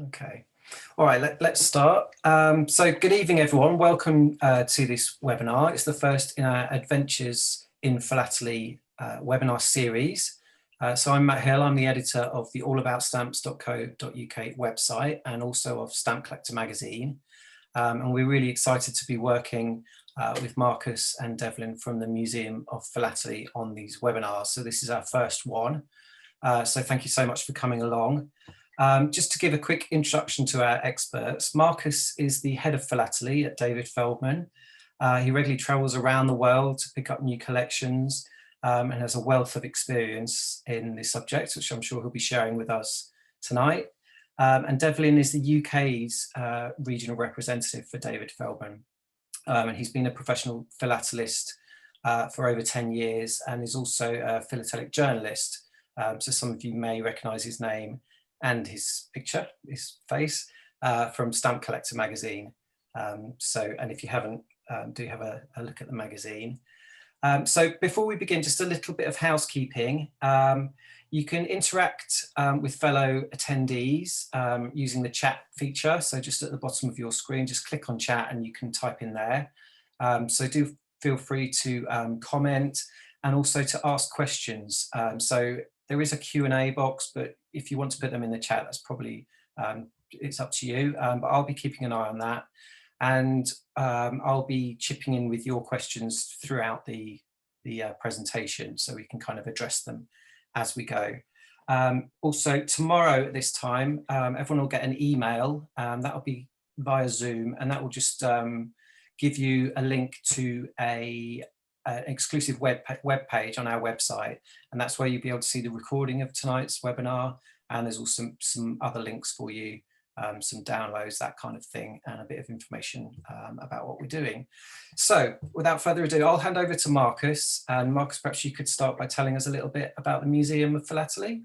Okay. All right, let's start. So good evening, everyone. Welcome to this webinar. It's the first in our Adventures in Philately webinar series. So I'm Matt Hill. I'm the editor of the allaboutStamps.co.uk website and also of Stamp Collector magazine. And we're really excited to be working with Marcus and Devlin from the Museum of Philately on these webinars. So this is our first one. So thank you so much for coming along. Just to give a quick introduction to our experts, Marcus is the head of Philately at David Feldman. He regularly travels around the world to pick up new collections and has a wealth of experience in this subject, which I'm sure he'll be sharing with us tonight. And Devlin is the UK's regional representative for David Feldman. And he's been a professional philatelist for over 10 years and is also a philatelic journalist. So some of you may recognise his name and his picture, his face, from Stamp Collector magazine. And if you haven't, do have a look at the magazine. So before we begin, just a little bit of housekeeping. You can interact with fellow attendees using the chat feature. So just at the bottom of your screen, just click on chat and you can type in there. So do feel free to comment and also to ask questions. So there is a Q&A box, but if you want to put them in the chat, that's probably, it's up to you. But I'll be keeping an eye on that. And I'll be chipping in with your questions throughout the presentation so we can kind of address them as we go. Also, tomorrow at this time, everyone will get an email, that'll be via Zoom, and that will just give you a link to an exclusive web page on our website, and that's where you'll be able to see the recording of tonight's webinar, and there's also some other links for you, some downloads, that kind of thing, and a bit of information about what we're doing. So without further ado, I'll hand over to Marcus, and Marcus, perhaps you could start by telling us a little bit about the Museum of Philately.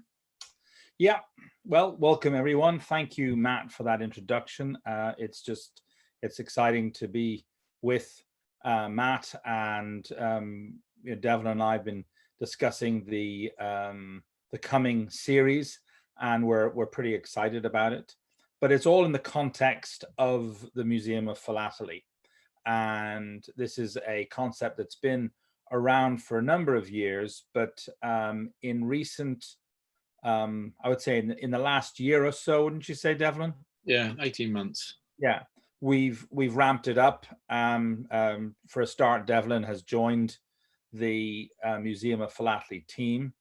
Yeah, well, welcome everyone. Thank you, Matt, for that introduction. It's exciting to be with Matt, and Devlin and I have been discussing the coming series, and we're pretty excited about it. But it's all in the context of the Museum of Philately, and this is a concept that's been around for a number of years, but in recent, I would say in the last year or so, wouldn't you say, Devlin? Yeah, 18 months. Yeah. We've ramped it up. For a start, Devlin has joined the Museum of Philately team.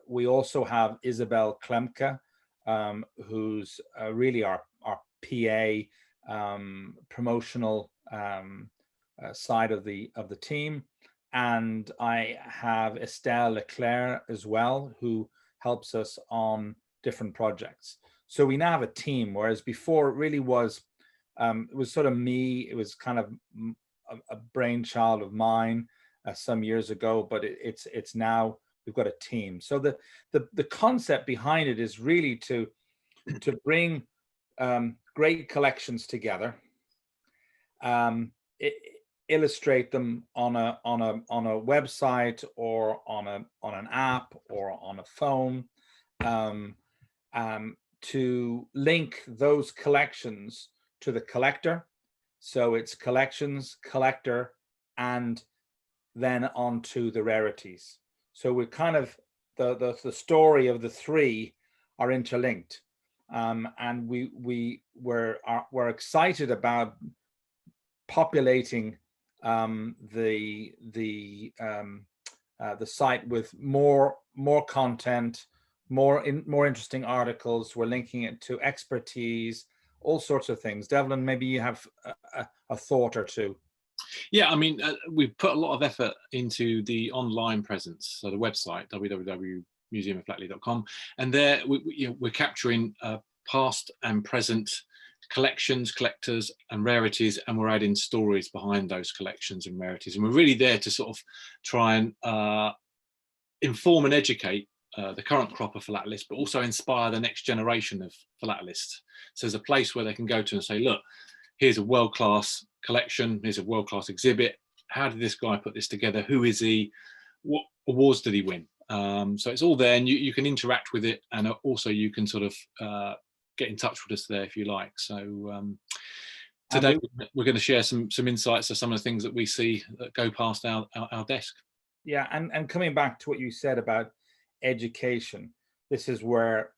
We also have Isabel Klemke, who's really our PA, promotional side of the team, and I have Estelle Leclerc as well, who helps us on different projects. So we now have a team, whereas before it really was. It was sort of me. It was kind of a brainchild of mine some years ago, but it's now we've got a team. So the concept behind it is really to bring great collections together, illustrate them on a website or on an app or on a phone, to link those collections to the collector. So it's collections, collector, and then on to the rarities. So we're kind of the story of the three are interlinked, and we're excited about populating the site with more content, more interesting articles. We're linking it to expertise, all sorts of things. Devlin, maybe you have a thought or two. Yeah, I mean, we've put a lot of effort into the online presence, so the website, www.museumoffphilately.com, and there we're capturing past and present collections, collectors and rarities, and we're adding stories behind those collections and rarities, and we're really there to sort of try and inform and educate the current crop of philatelists, but also inspire the next generation of philatelists. So there's a place where they can go to and say, look, here's a world-class collection, here's a world-class exhibit. How did this guy put this together? Who is he? What awards did he win? So it's all there, and you can interact with it, and also you can sort of get in touch with us there if you like. So today we're going to share some insights of some of the things that we see that go past our desk. Yeah, and coming back to what you said about education, this is where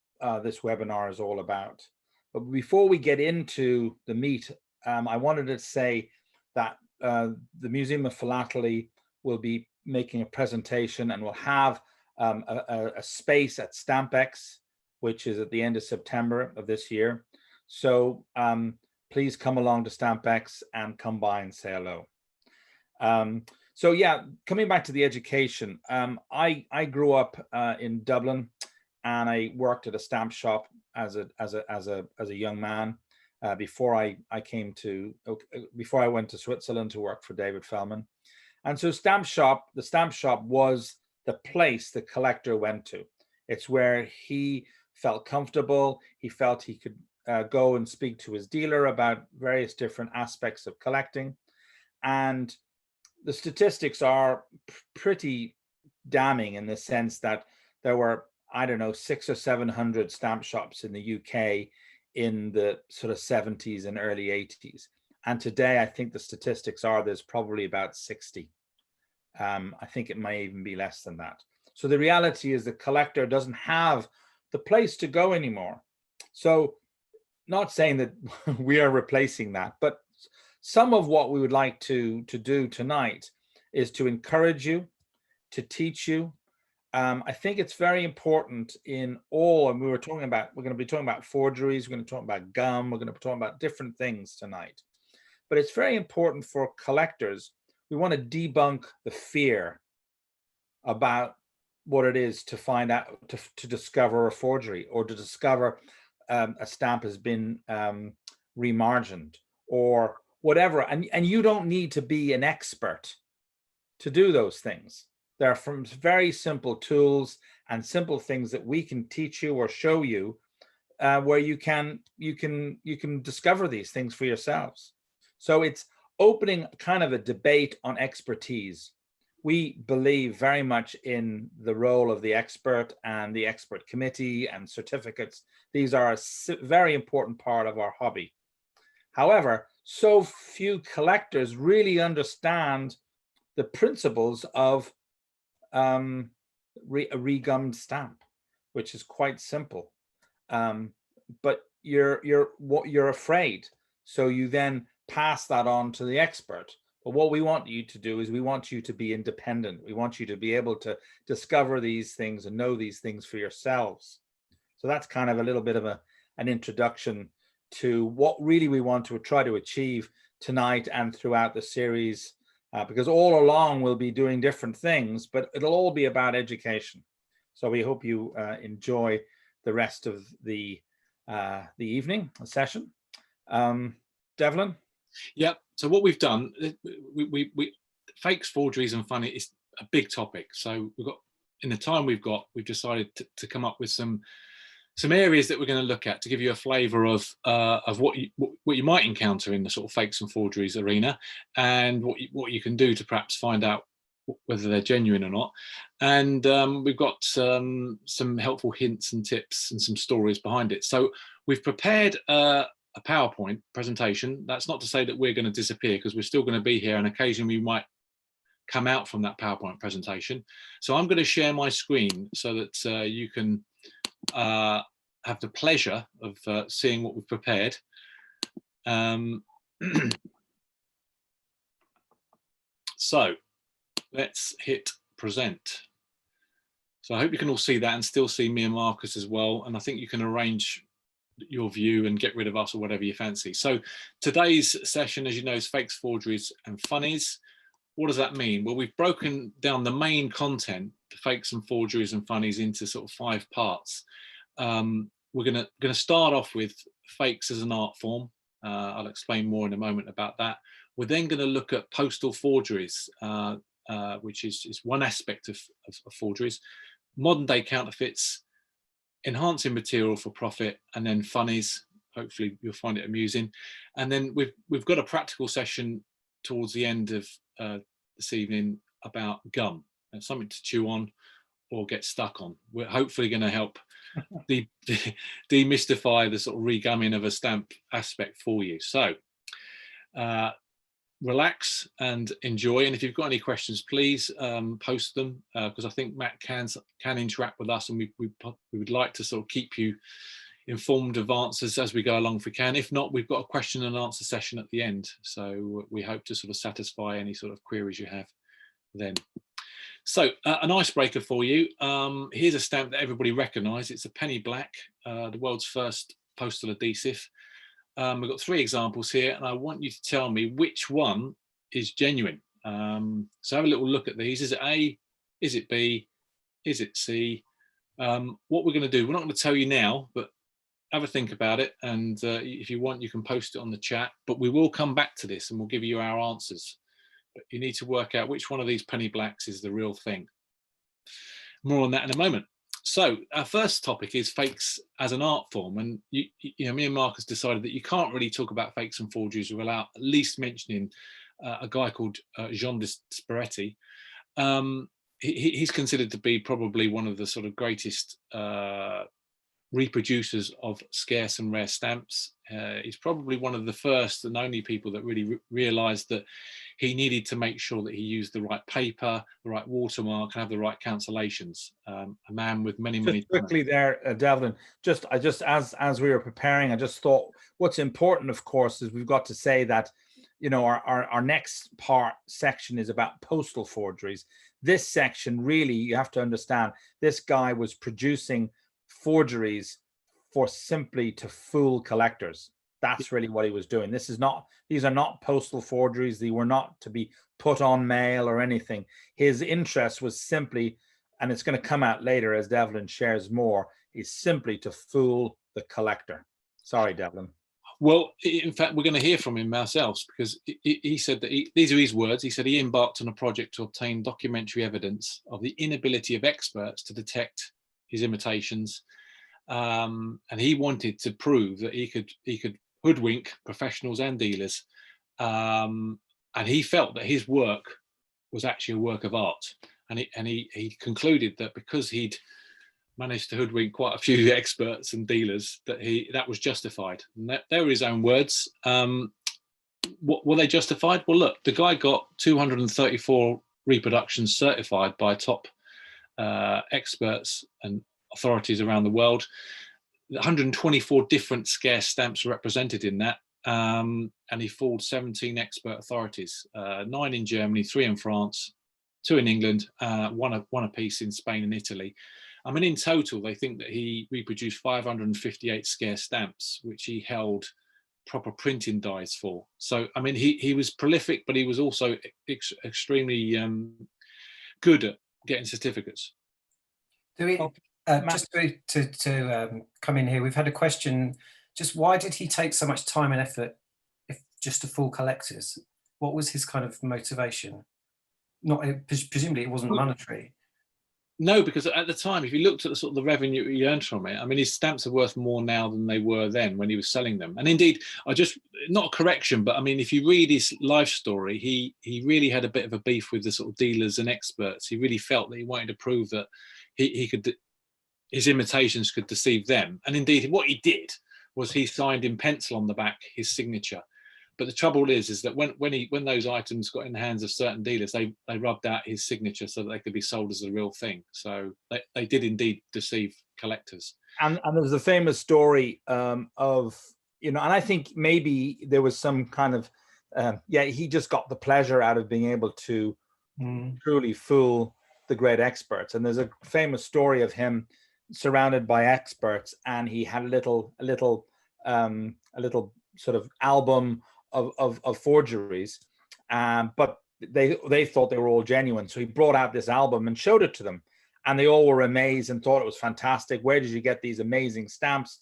this webinar is all about. But before we get into the meat, I wanted to say that the Museum of Philately will be making a presentation and will have a space at StampX, which is at the end of September of this year. So please come along to StampX and come by and say hello. So yeah, coming back to the education, I grew up in Dublin, and I worked at a stamp shop as a young man before I went to Switzerland to work for David Fellman. And so the stamp shop was the place the collector went to. It's where he felt comfortable. He felt he could go and speak to his dealer about various different aspects of collecting. And the statistics are pretty damning in the sense that there were, I don't know, 600 or 700 stamp shops in the UK in the sort of 70s and early 80s. And today, I think the statistics are there's probably about 60. I think it may even be less than that. So the reality is the collector doesn't have the place to go anymore. So not saying that we are replacing that, but some of what we would like to do tonight is to encourage you, to teach you. I think it's very important in all, and we're going to be talking about forgeries, we're going to talk about gum, we're going to be talking about different things tonight. But it's very important for collectors. We want to debunk the fear about what it is to find out, to discover a forgery, or to discover a stamp has been remargined or whatever. And you don't need to be an expert to do those things. There are from very simple tools and simple things that we can teach you or show you where you can discover these things for yourselves. So it's opening kind of a debate on expertise. We believe very much in the role of the expert and the expert committee and certificates. These are a very important part of our hobby. However, so few collectors really understand the principles of a regummed stamp, which is quite simple. But you're afraid, so you then pass that on to the expert. But what we want you to do is we want you to be independent. We want you to be able to discover these things and know these things for yourselves. So that's kind of a little bit of an introduction to what really we want to try to achieve tonight and throughout the series, because all along we'll be doing different things, but it'll all be about education. So we hope you enjoy the rest of the evening session. Devlin? Yeah, so what we've done, we fakes, forgeries and funny is a big topic. So we've got, in the time we've decided to come up with some areas that we're going to look at to give you a flavour of what you might encounter in the sort of fakes and forgeries arena, and what you can do to perhaps find out whether they're genuine or not. And we've got some helpful hints and tips and some stories behind it. So we've prepared a PowerPoint presentation. That's not to say that we're going to disappear, because we're still going to be here, and occasionally we might come out from that PowerPoint presentation. So I'm going to share my screen so that you can have the pleasure of seeing what we've prepared. So let's hit present. So I hope you can all see that and still see me and Marcus as well. And I think you can arrange your view and get rid of us or whatever you fancy. So today's session, as you know, is fakes, forgeries and funnies. What does that mean? Well, we've broken down the main content, the fakes and forgeries and funnies, into sort of 5 parts. We're gonna start off with fakes as an art form. I'll explain more in a moment about that. We're then going to look at postal forgeries, which is one aspect of forgeries, modern day counterfeits, enhancing material for profit, and then funnies. Hopefully you'll find it amusing. And then we've got a practical session towards the end of this evening about gum, something to chew on or get stuck on. We're hopefully going to help demystify the sort of regumming of a stamp aspect for you. So relax and enjoy. And if you've got any questions, please post them, because I think Matt can interact with us, and we would like to sort of keep you informed of answers as we go along if we can. If not, we've got a question and answer session at the end, so we hope to sort of satisfy any sort of queries you have then. So an icebreaker for you. Here's a stamp that everybody recognises. It's a penny black, the world's first postal adhesive. We've got 3 examples here, and I want you to tell me which one is genuine. So have a little look at these. Is it A? Is it B? Is it C? What we're going to do, we're not going to tell you now, but have a think about it, and if you want, you can post it on the chat, but we will come back to this and we'll give you our answers. But you need to work out which one of these penny blacks is the real thing. More on that in a moment. So our first topic is fakes as an art form, and you know, me and Marcus decided that you can't really talk about fakes and forgeries without at least mentioning a guy called Jean de Sperati. He's considered to be probably one of the sort of greatest reproducers of scarce and rare stamps. He's probably one of the first and only people that really realized that he needed to make sure that he used the right paper, the right watermark, and have the right cancellations. A man with many quickly there, Devlin, as we were preparing, I just thought what's important, of course, is we've got to say that, you know, our next section is about postal forgeries. This section, really, you have to understand, this guy was producing forgeries for simply to fool collectors. That's really what he was doing. These are not postal forgeries. They were not to be put on mail or anything. His interest was simply, and it's going to come out later as Devlin shares more, is simply to fool the collector. Sorry, Devlin. Well, in fact, we're going to hear from him ourselves, because he said that these are his words. He said he embarked on a project to obtain documentary evidence of the inability of experts to detect his imitations, and he wanted to prove that he could hoodwink professionals and dealers, and he felt that his work was actually a work of art, and he concluded that because he'd managed to hoodwink quite a few experts and dealers, that was justified. And they were his own words. What were they justified? Well, look, the guy got 234 reproductions certified by top experts and authorities around the world. 124 different scarce stamps were represented in that, and he fooled 17 expert authorities, 9 in Germany, 3 in France, 2 in England, one apiece in Spain and Italy. I mean, in total, they think that he reproduced 558 scarce stamps, which he held proper printing dies for. So, I mean, he was prolific, but he was also extremely good at getting certificates. Just to come in here, we've had a question. Just why did he take so much time and effort, just to fool collectors? What was his kind of motivation? Presumably, it wasn't monetary. No, because at the time, if you looked at the sort of the revenue he earned from it, I mean, his stamps are worth more now than they were then when he was selling them. And indeed, not a correction, but I mean, if you read his life story, he really had a bit of a beef with the sort of dealers and experts. He really felt that he wanted to prove that his imitations could deceive them. And indeed, what he did was he signed in pencil on the back his signature. But the trouble is that when those items got in the hands of certain dealers, they rubbed out his signature so that they could be sold as the real thing. So they did indeed deceive collectors. And there's a famous story of, you know, and I think maybe there was some kind of, he just got the pleasure out of being able to truly fool the great experts. And there's a famous story of him surrounded by experts, and he had a little sort of album of forgeries, but they thought they were all genuine. So he brought out this album and showed it to them, and they all were amazed and thought it was fantastic. Where did you get these amazing stamps?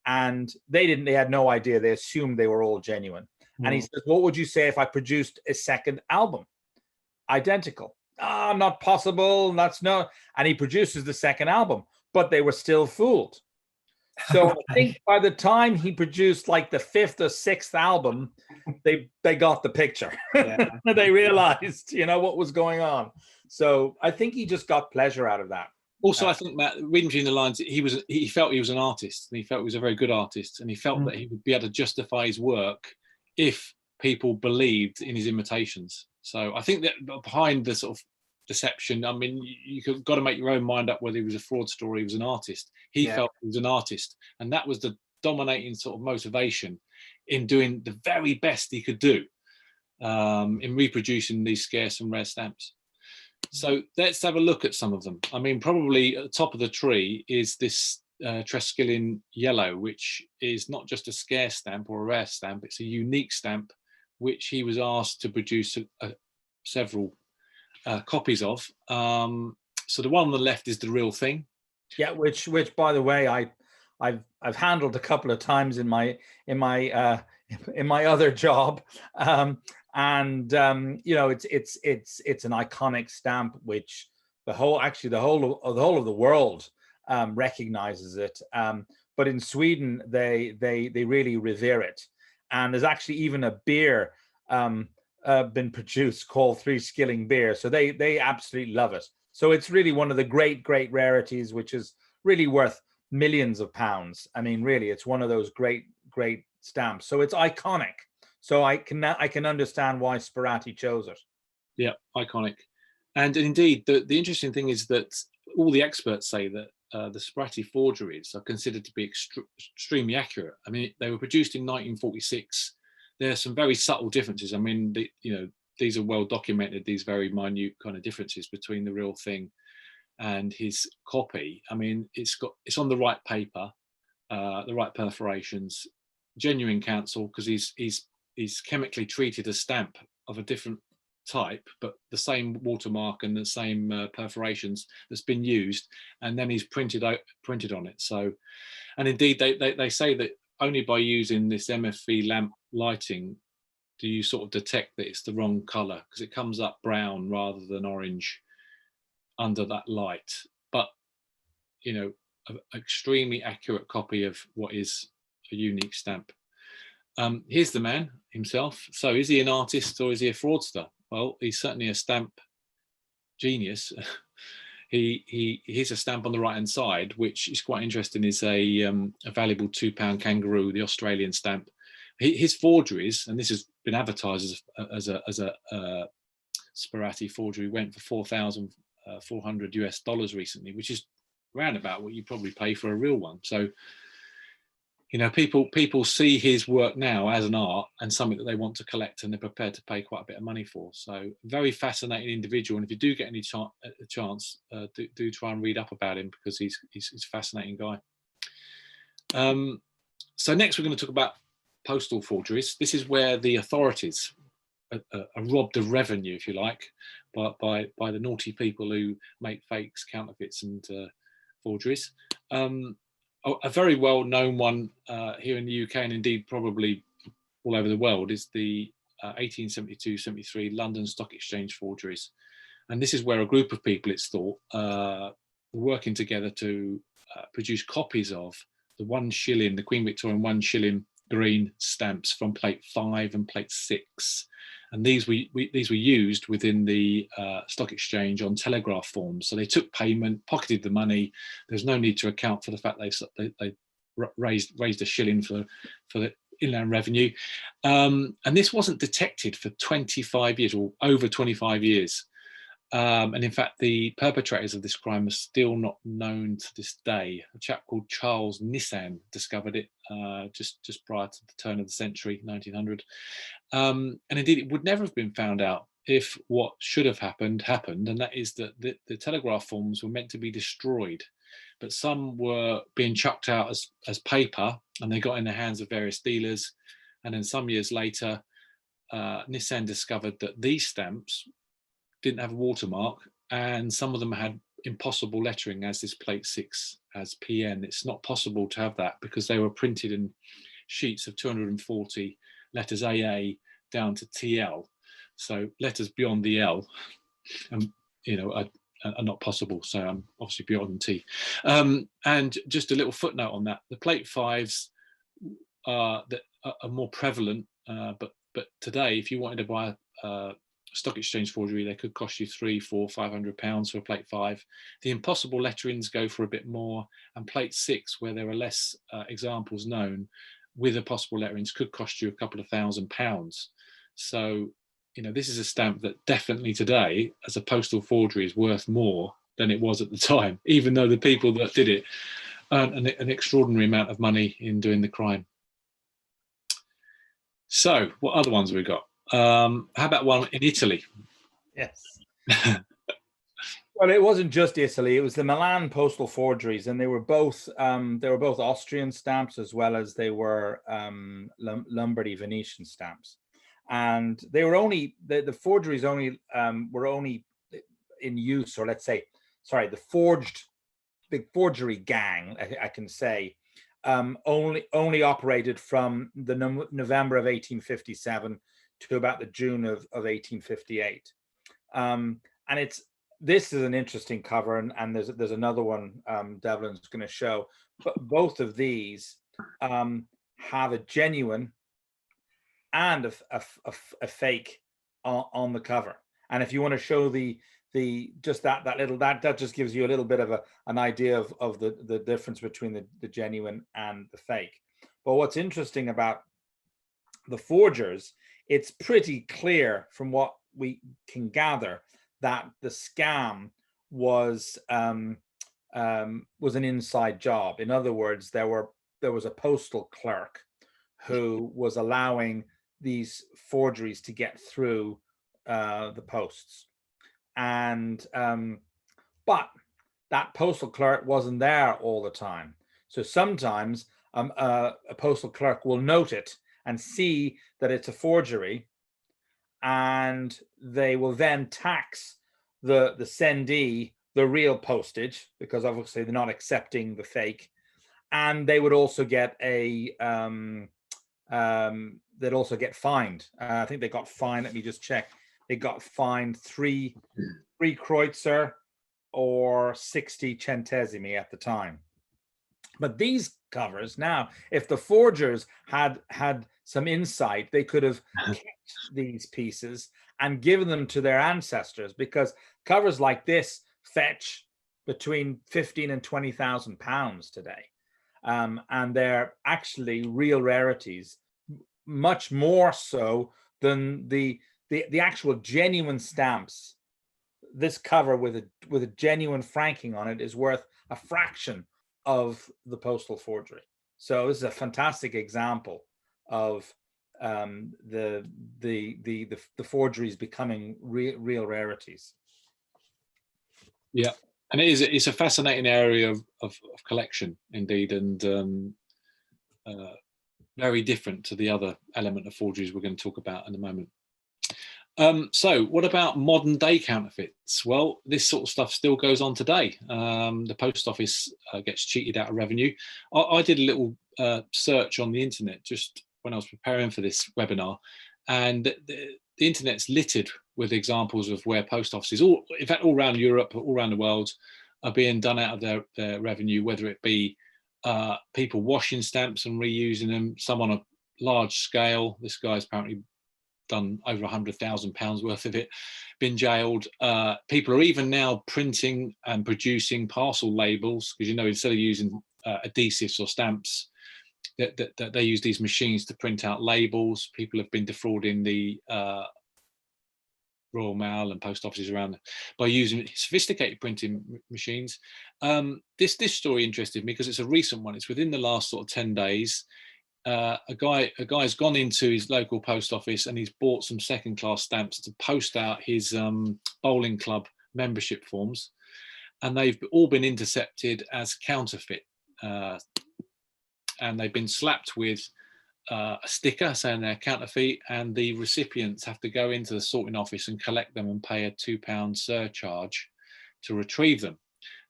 And they had no idea. They assumed they were all genuine. And he says, what would you say if I produced a second album identical? Not possible. That's no. And he produces the second album, but they were still fooled. So I think by the time he produced like the 5th or 6th album, they got the picture. Yeah. They realized, you know, what was going on. So I think he just got pleasure out of that. Also, I think, Matt, reading between the lines, he felt he was an artist, and he felt he was a very good artist, and he felt that he would be able to justify his work if people believed in his imitations. So I think that behind the sort of deception, I mean, you've got to make your own mind up whether he was a fraudster or he was an artist. He felt he was an artist, and that was the dominating sort of motivation in doing the very best he could do in reproducing these scarce and rare stamps. So let's have a look at some of them. I mean, probably at the top of the tree is this Treskillin Yellow, which is not just a scarce stamp or a rare stamp, it's a unique stamp, which he was asked to produce several copies of. So the one on the left is the real thing. Yeah, which by the way, I've handled a couple of times in my other job. You know, it's an iconic stamp which the whole of the world recognizes it. But in Sweden, they really revere it, and there's actually even a beer been produced called Treskillin beer. So they absolutely love it. So it's really one of the great rarities, which is really worth millions of pounds. I mean, really, it's one of those great stamps. So it's iconic. So I can understand why Sperati chose it. Yeah, iconic. And indeed, the interesting thing is that all the experts say that the Sperati forgeries are considered to be extremely accurate. I mean, they were produced in 1946. There are some very subtle differences. I mean, these are well documented, these very minute kind of differences between the real thing and his copy. I mean, it's on the right paper, the right perforations, genuine cancel, because he's chemically treated a stamp of a different type, but the same watermark and the same perforations that's been used, and then he's printed on it. So, and indeed they say that only by using this MFV lamp lighting do you sort of detect that it's the wrong color, because it comes up brown rather than orange under that light. But you know, an extremely accurate copy of what is a unique stamp. Here's the man himself. So is he an artist or is he a fraudster? Well, he's certainly a stamp genius. Here's a stamp on the right hand side, which is quite interesting, is a valuable £2 kangaroo, the Australian stamp. His forgeries, and this has been advertised as a Sperati forgery, went for $4,400 US recently, which is around about what you probably pay for a real one. So, you know, people see his work now as an art and something that they want to collect, and they're prepared to pay quite a bit of money for. So, very fascinating individual. And if you do get any chance, do try and read up about him, because he's a fascinating guy. So next we're going to talk about postal forgeries. This is where the authorities are robbed of revenue, if you like, by the naughty people who make fakes, counterfeits, and forgeries. A very well-known one here in the UK, and indeed probably all over the world, is the 1872-73 London Stock Exchange forgeries. And this is where a group of people, it's thought, were working together to produce copies of the 1 shilling, the Queen Victorian 1 shilling green stamps from plate 5 and plate 6. And these were used within the stock exchange on telegraph forms. So they took payment, pocketed the money. There's no need to account for the fact they raised a shilling for the inland revenue. And this wasn't detected for 25 years, or over 25 years. And in fact, the perpetrators of this crime are still not known to this day. A chap called Charles Nissan discovered it just prior to the turn of the century, 1900. And indeed, it would never have been found out if what should have happened, and that is that the telegraph forms were meant to be destroyed, but some were being chucked out as paper, and they got in the hands of various dealers. And then some years later, Nissan discovered that these stamps didn't have a watermark, and some of them had impossible lettering, as this plate 6 as PN. It's not possible to have that because they were printed in sheets of 240 letters AA down to TL. So letters beyond the L, you know, are not possible. So obviously beyond T. And just a little footnote on that: the plate 5s that are more prevalent, but today, if you wanted to buy a stock exchange forgery, they could cost you £300, £400, £500 for a plate 5. The impossible letterings go for a bit more, and plate 6, where there are less examples known, with impossible letterings could cost you a couple of £1,000s. So, you know, this is a stamp that definitely today, as a postal forgery, is worth more than it was at the time, even though the people that did it earned an extraordinary amount of money in doing the crime. So, what other ones have we got? How about one in Italy? Yes. Well, it wasn't just Italy; it was the Milan postal forgeries, and they were both Austrian stamps as well as they were Lombardy Venetian stamps, and they were only the forgeries only were only in use, or let's say, sorry, the forgery gang, I can say, only operated from the November of 1857 to about the June of 1858. And this is an interesting cover, and there's another one Devlin's going to show. But both of these have a genuine and a fake on the cover. And if you want to show the just that just gives you a little bit of an idea of the difference between the genuine and the fake. But what's interesting about the forgers, it's pretty clear from what we can gather that the scam was an inside job. In other words, there was a postal clerk who was allowing these forgeries to get through the posts. And but that postal clerk wasn't there all the time. So sometimes a postal clerk will note it and see that it's a forgery, and they will then tax the sendee the real postage, because obviously they're not accepting the fake. And they would also get they'd also get fined. I think they got fined. Let me just check. They got fined 3 kreutzer or 60 centesimi at the time. But these covers now, if the forgers had some insight, they could have kept these pieces and given them to their ancestors, because covers like this fetch between 15 and 20,000 pounds today. And they're actually real rarities, much more so than the actual genuine stamps. This cover with a genuine franking on it is worth a fraction of the postal forgery. So this is a fantastic example of the forgeries becoming real rarities. Yeah, and it's a fascinating area of collection indeed, and very different to the other element of forgeries we're going to talk about in a moment. So what about modern day counterfeits? Well, this sort of stuff still goes on today. The post office gets cheated out of revenue. I did a little search on the internet just when I was preparing for this webinar, and the internet's littered with examples of where post offices, in fact, all around Europe, all around the world, are being done out of their revenue, whether it be people washing stamps and reusing them, some on a large scale. This guy's apparently done over £100,000 worth of it, been jailed. People are even now printing and producing parcel labels, because, you know, instead of using adhesives or stamps, that they use these machines to print out labels. People have been defrauding the Royal Mail and post offices around by using sophisticated printing machines. This story interested me because it's a recent one. It's within the last sort of 10 days. A guy's gone into his local post office and he's bought some second class stamps to post out his bowling club membership forms, and they've all been intercepted as counterfeit, and they've been slapped with a sticker saying they're counterfeit, and the recipients have to go into the sorting office and collect them and pay a £2 surcharge to retrieve them.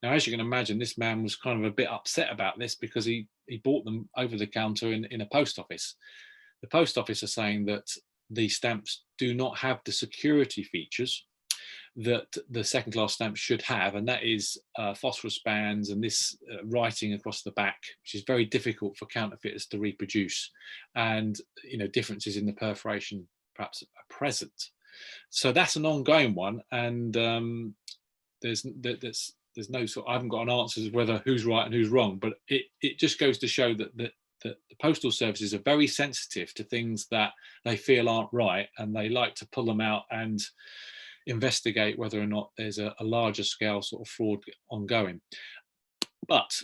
Now, as you can imagine, this man was kind of a bit upset about this because he bought them over the counter in a post office. The post office are saying that the stamps do not have the security features that the second class stamps should have, and that is phosphorus bands and this writing across the back, which is very difficult for counterfeiters to reproduce, and, you know, differences in the perforation perhaps are present. So that's an ongoing one, and there's no sort. I haven't got an answer as whether who's right and who's wrong, but it just goes to show that the postal services are very sensitive to things that they feel aren't right, and they like to pull them out and investigate whether or not there's a larger scale sort of fraud ongoing. But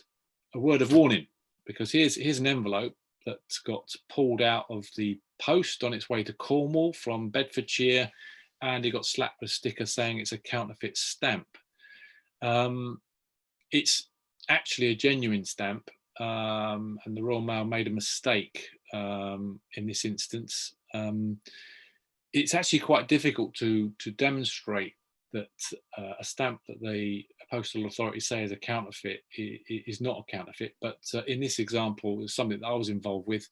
a word of warning, because here's an envelope that got pulled out of the post on its way to Cornwall from Bedfordshire, and it got slapped with a sticker saying it's a counterfeit stamp. It's actually a genuine stamp, and the Royal Mail made a mistake in this instance. It's actually quite difficult to demonstrate that a stamp that the postal authorities say is a counterfeit is not a counterfeit. But in this example, it's something that I was involved with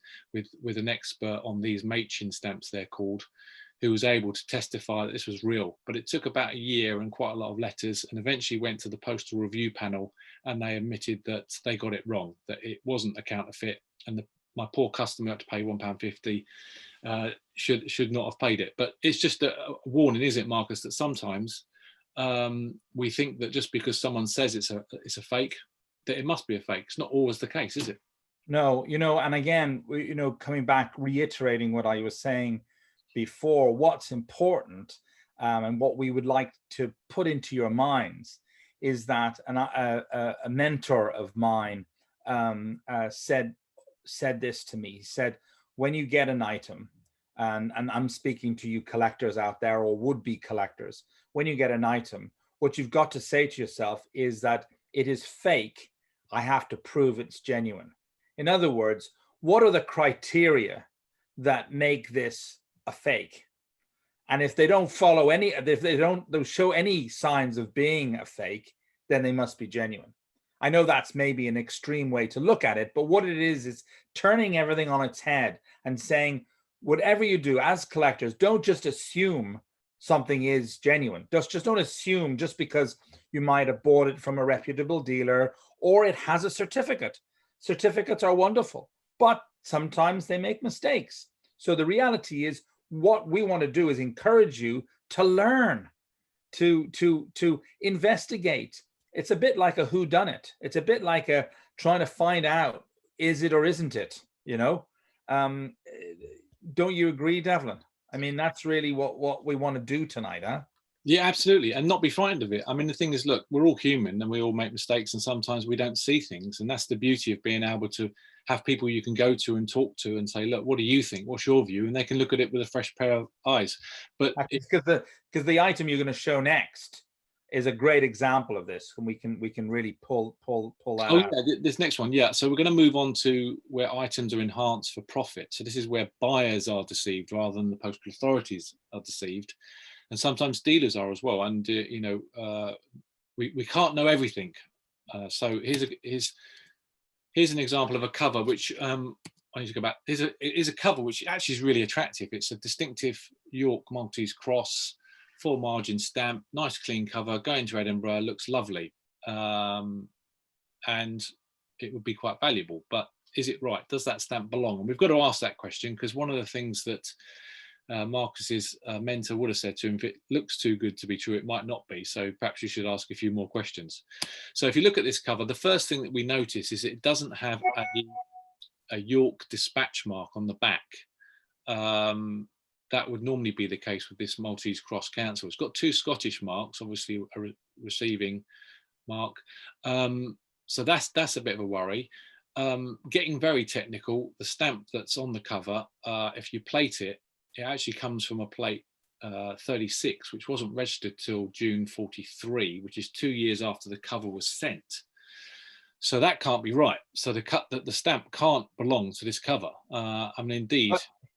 an expert on these Machin stamps, they're called, who was able to testify that this was real. But it took about a year and quite a lot of letters, and eventually went to the Postal Review Panel, and they admitted that they got it wrong, that it wasn't a counterfeit, and my poor customer had to pay £1.50. Should not have paid it. But it's just a warning, isn't it, Marcus, that sometimes we think that just because someone says it's a fake, that it must be a fake. It's not always the case, is it? No, and again, coming back, reiterating what I was saying before, what's important and what we would like to put into your minds is that a mentor of mine said this to me. He said, when you get an item, and I'm speaking to you collectors out there or would-be collectors, when you get an item, what you've got to say to yourself is that it is fake. I have to prove it's genuine. In other words, what are the criteria that make this a fake? And if they don't follow any, if they don't show any signs of being a fake, then they must be genuine. I know that's maybe an extreme way to look at it, but what it is turning everything on its head and saying, whatever you do as collectors, don't just assume something is genuine. Just don't assume just because you might have bought it from a reputable dealer or it has a certificate. Certificates are wonderful, but sometimes they make mistakes. So the reality is, what we want to do is encourage you to learn, to investigate. It's a bit like a whodunit. It's a bit like a trying to find out, is it or isn't it? Don't you agree, Devlin? I mean, that's really what we want to do tonight, huh? Yeah, absolutely. And not be frightened of it. I mean, the thing is, look, we're all human and we all make mistakes, and sometimes we don't see things. And that's the beauty of being able to have people you can go to and talk to and say, look, what do you think? What's your view? And they can look at it with a fresh pair of eyes. But because the item you're going to show next is a great example of this, and we can really pull that out. Yeah, this next one, yeah. So we're going to move on to where items are enhanced for profit. So this is where buyers are deceived rather than the postal authorities are deceived, and sometimes dealers are as well. And we can't know everything. So here's an example of a cover which I need to go back. It is a cover which actually is really attractive. It's a distinctive York Maltese cross, full margin stamp, nice clean cover, going to Edinburgh, looks lovely, and it would be quite valuable. But is it right? Does that stamp belong? And we've got to ask that question, because one of the things that Marcus's mentor would have said to him, if it looks too good to be true, it might not be. So perhaps you should ask a few more questions. So if you look at this cover, the first thing that we notice is it doesn't have a York dispatch mark on the back. That would normally be the case with this Maltese Cross Council. It's got two Scottish marks, obviously a receiving mark. So that's a bit of a worry. Getting very technical, the stamp that's on the cover, if you plate it, it actually comes from a plate 36, which wasn't registered till June 43, which is 2 years after the cover was sent. So that can't be right. So the stamp can't belong to this cover. I mean, indeed.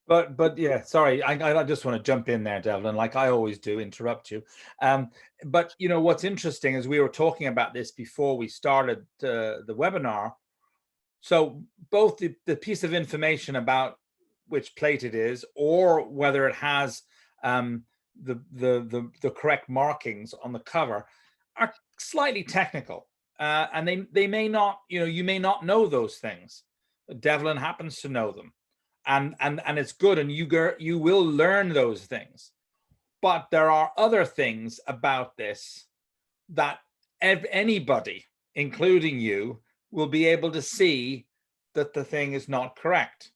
But yeah, sorry, I just want to jump in there, Devlin, like I always do, interrupt you. But what's interesting is we were talking about this before we started the webinar. So both the piece of information about which plate it is, or whether it has the correct markings on the cover, are slightly technical, and they may not, you may not know those things. Devlin happens to know them, and it's good, and you will learn those things. But there are other things about this that anybody, including you, will be able to see that the thing is not correct.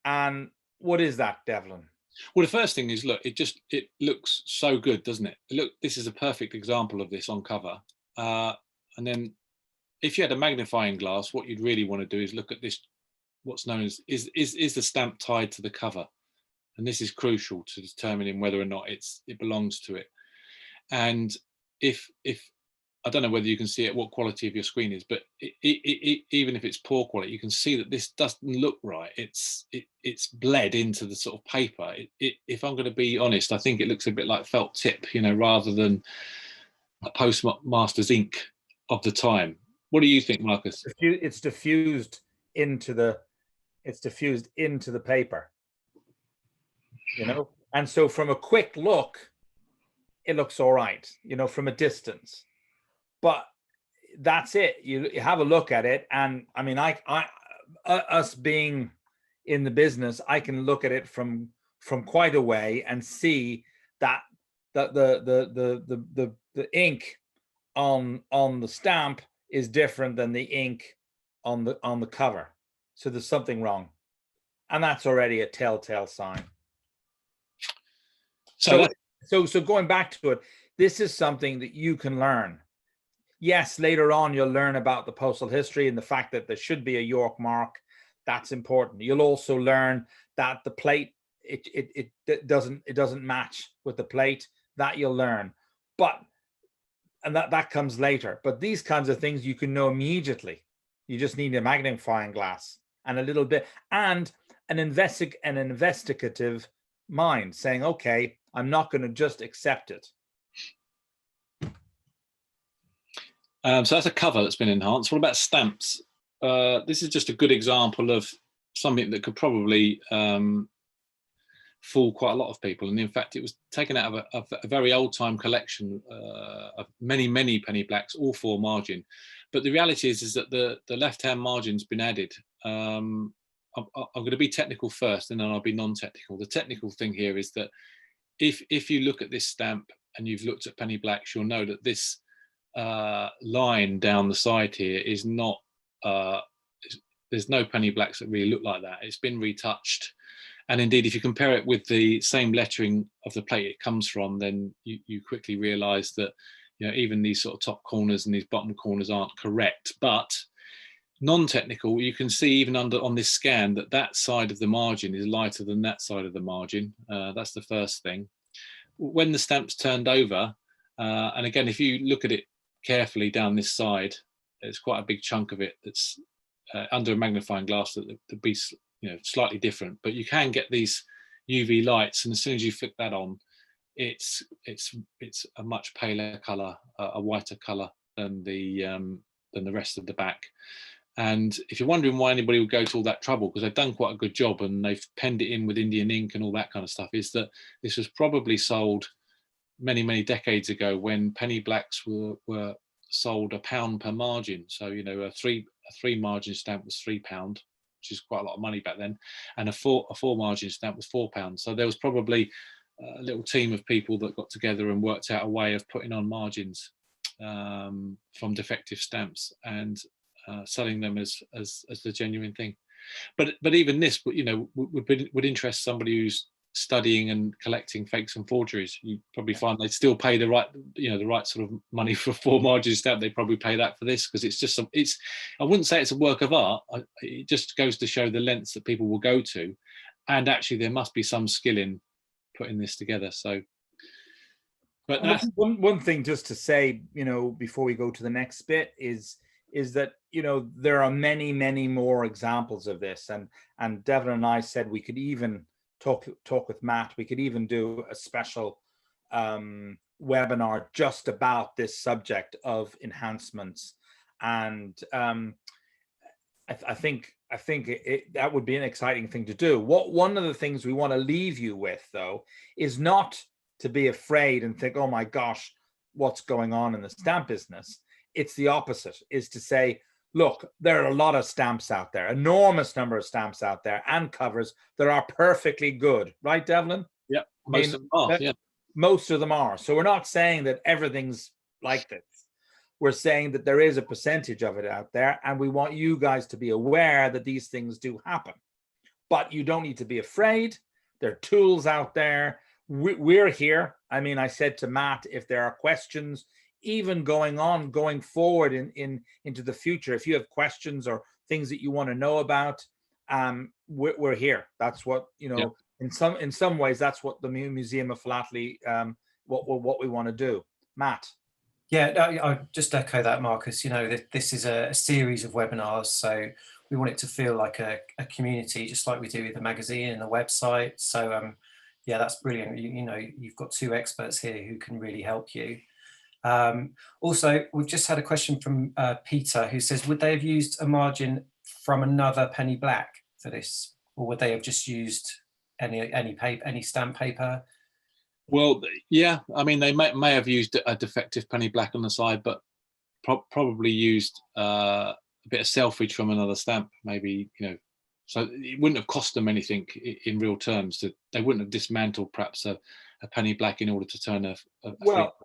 And what is that, Devlin? Well, the first thing is, look, it looks so good, doesn't it? Look, this is a perfect example of this on cover. And then if you had a magnifying glass, what you'd really want to do is look at this, what's known as, is the stamp tied to the cover? And this is crucial to determining whether or not it belongs to it. And if I don't know whether you can see it, what quality of your screen is, but even if it's poor quality, you can see that this doesn't look right. It's bled into the sort of paper. If I'm going to be honest, I think it looks a bit like felt tip, you know, rather than a postmaster's ink of the time. What do you think, Marcus? It's diffused into the paper, you know, and so from a quick look, it looks all right, you know, from a distance. But that's it. You have a look at it, and I mean, us being in the business, I can look at it from quite a way and see that the ink on the stamp is different than the ink on the cover. So there's something wrong, and that's already a telltale sign. So going back to it, this is something that you can learn. Yes, later on you'll learn about the postal history and the fact that there should be a York mark. That's important. You'll also learn that the plate it doesn't match with the plate. That you'll learn, and that comes later. But these kinds of things you can know immediately. You just need a magnifying glass and a little bit, and an investigative mind saying, okay, I'm not going to just accept it. So that's a cover that's been enhanced. What about stamps? This is just a good example of something that could probably fool quite a lot of people. And in fact, it was taken out of a very old-time collection of many penny blacks, all 4 margin. But the reality is that the left-hand margin's been added. I'm going to be technical first, and then I'll be non-technical. The technical thing here is that if you look at this stamp and you've looked at penny blacks, you'll know that this line down the side here is not, there's no penny blacks that really look like that. It's been retouched, and indeed if you compare it with the same lettering of the plate it comes from, then you quickly realize that, you know, even these sort of top corners and these bottom corners aren't correct. But non-technical, you can see even on this scan that side of the margin is lighter than that side of the margin. That's the first thing. When the stamp's turned over, and again, if you look at it carefully down this side, there's quite a big chunk of it that's under a magnifying glass that be, you know, slightly different. But you can get these UV lights, and as soon as you flick that on, it's a much paler color, a whiter color than the rest of the back. And if you're wondering why anybody would go to all that trouble, because they've done quite a good job and they've penned it in with Indian ink and all that kind of stuff, is that this was probably sold many decades ago when penny blacks were sold £1 per margin. So, you know, a three margin stamp was £3, which is quite a lot of money back then, and a four margin stamp was £4. So there was probably a little team of people that got together and worked out a way of putting on margins from defective stamps and selling them as the genuine thing. But even this, you know, would interest somebody who's studying and collecting fakes and forgeries. You probably find they'd still pay the right sort of money for a 4 margin stamp. They probably pay that for this, because it's just I wouldn't say it's a work of art. It just goes to show the lengths that people will go to, and actually there must be some skill in putting this together. So, but that's one thing just to say, you know, before we go to the next bit is that, you know, there are many more examples of this, and Devlin and I said we could even talk with Matt. We could even do a special webinar just about this subject of enhancements, and I think that would be an exciting thing to do. One of the things we want to leave you with, though, is not to be afraid and think, oh my gosh, what's going on in the stamp business. It's the opposite, is to say, look, there are a lot of stamps out there, enormous number of stamps out there and covers that are perfectly good. Right, Devlin? Yeah, Most of them are, yeah. Most of them are. So we're not saying that everything's like this. We're saying that there is a percentage of it out there, and we want you guys to be aware that these things do happen. But you don't need to be afraid. There are tools out there. We're here. I mean, I said to Matt, if there are questions, even going forward into the future, if you have questions or things that you want to know about, we're here. That's what, you know, yeah. In some ways, that's what the Museum of Philately, what we want to do. Matt. Yeah, no, I just echo that, Marcus. You know, this is a series of webinars, so we want it to feel like a community, just like we do with the magazine and the website. So, yeah, that's brilliant. You know, you've got two experts here who can really help you. Also, we've just had a question from Peter, who says, would they have used a margin from another penny black for this, or would they have just used any stamp paper? Well, yeah, I mean, they may have used a defective penny black on the side, but probably used a bit of selfage from another stamp, maybe, you know. So it wouldn't have cost them anything in real terms. They wouldn't have dismantled perhaps a penny black in order to turn a well,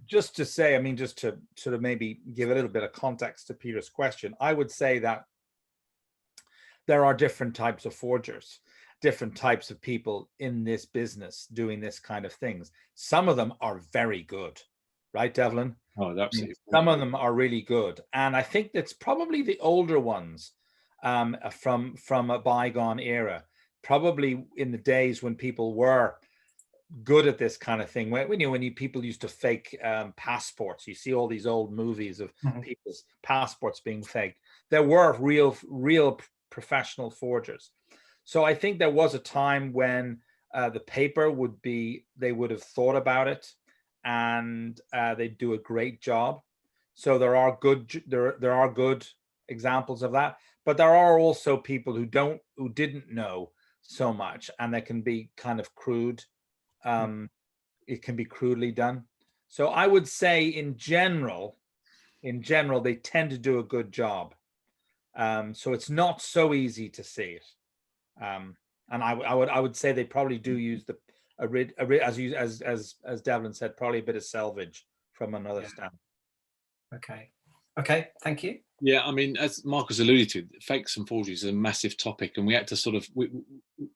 just to say, I mean, just to sort of maybe give a little bit of context to Peter's question, I would say that there are different types of forgers, different types of people in this business doing this kind of things. Some of them are very good, right, Devlin? Oh, absolutely. Some of them are really good. And I think that's probably the older ones from a bygone era, probably in the days when people were good at this kind of thing. When people used to fake passports, you see all these old movies of people's passports being faked. There were real professional forgers. So I think there was a time when the paper they would have thought about it, and they'd do a great job. So there are good examples of that, but there are also people who didn't know so much, and they can be kind of crude. It can be crudely done. So I would say in general, they tend to do a good job. So it's not so easy to see it. And I would say they probably do use as Devlin said, probably a bit of selvage from another stamp. Okay, thank you. Yeah, I mean, as Marcus alluded to, fakes and forgeries is a massive topic, and we had to sort of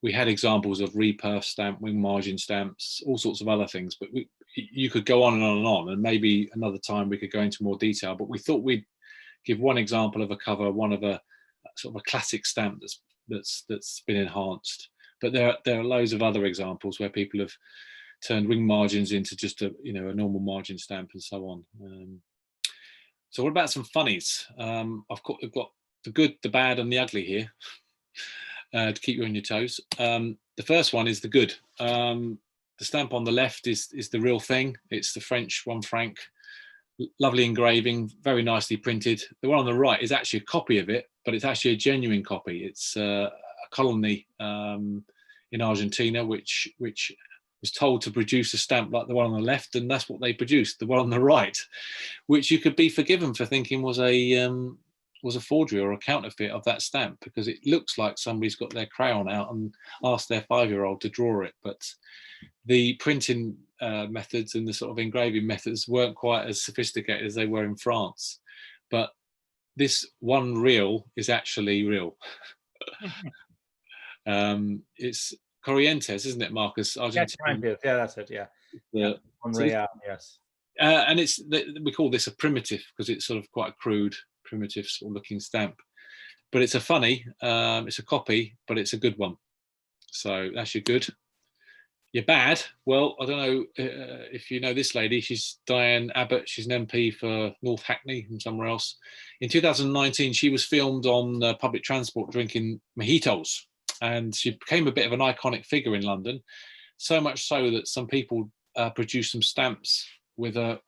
we had examples of reperf stamp, wing margin stamps, all sorts of other things, but you could go on and on and on, and maybe another time we could go into more detail. But we thought we'd give one example of a cover, one of a sort of a classic stamp that's been enhanced. But there are loads of other examples where people have turned wing margins into just a normal margin stamp and so on. So what about some funnies? I've got the good, the bad, and the ugly here to keep you on your toes. The first one is the good. The stamp on the left is the real thing. It's the French 1 franc. Lovely engraving, very nicely printed. The one on the right is actually a copy of it, but it's actually a genuine copy. It's a colony in Argentina, which was told to produce a stamp like the one on the left, and that's what they produced. The one on the right, which you could be forgiven for thinking was a forgery or a counterfeit of that stamp, because it looks like somebody's got their crayon out and asked their 5-year-old to draw it. But the printing methods and the sort of engraving methods weren't quite as sophisticated as they were in France. But this one real is actually real. It's Corrientes, isn't it, Marcus? Argentina. Yeah, that's it. Yeah. Yes. And we call this a primitive because it's sort of quite a crude, primitive sort of looking stamp. But it's a funny. It's a copy, but it's a good one. So that's your good. Your bad. Well, I don't know if you know this lady. She's Diane Abbott. She's an MP for North Hackney and somewhere else. In 2019, she was filmed on public transport drinking mojitos. And she became a bit of an iconic figure in London, so much so that some people produced some stamps with a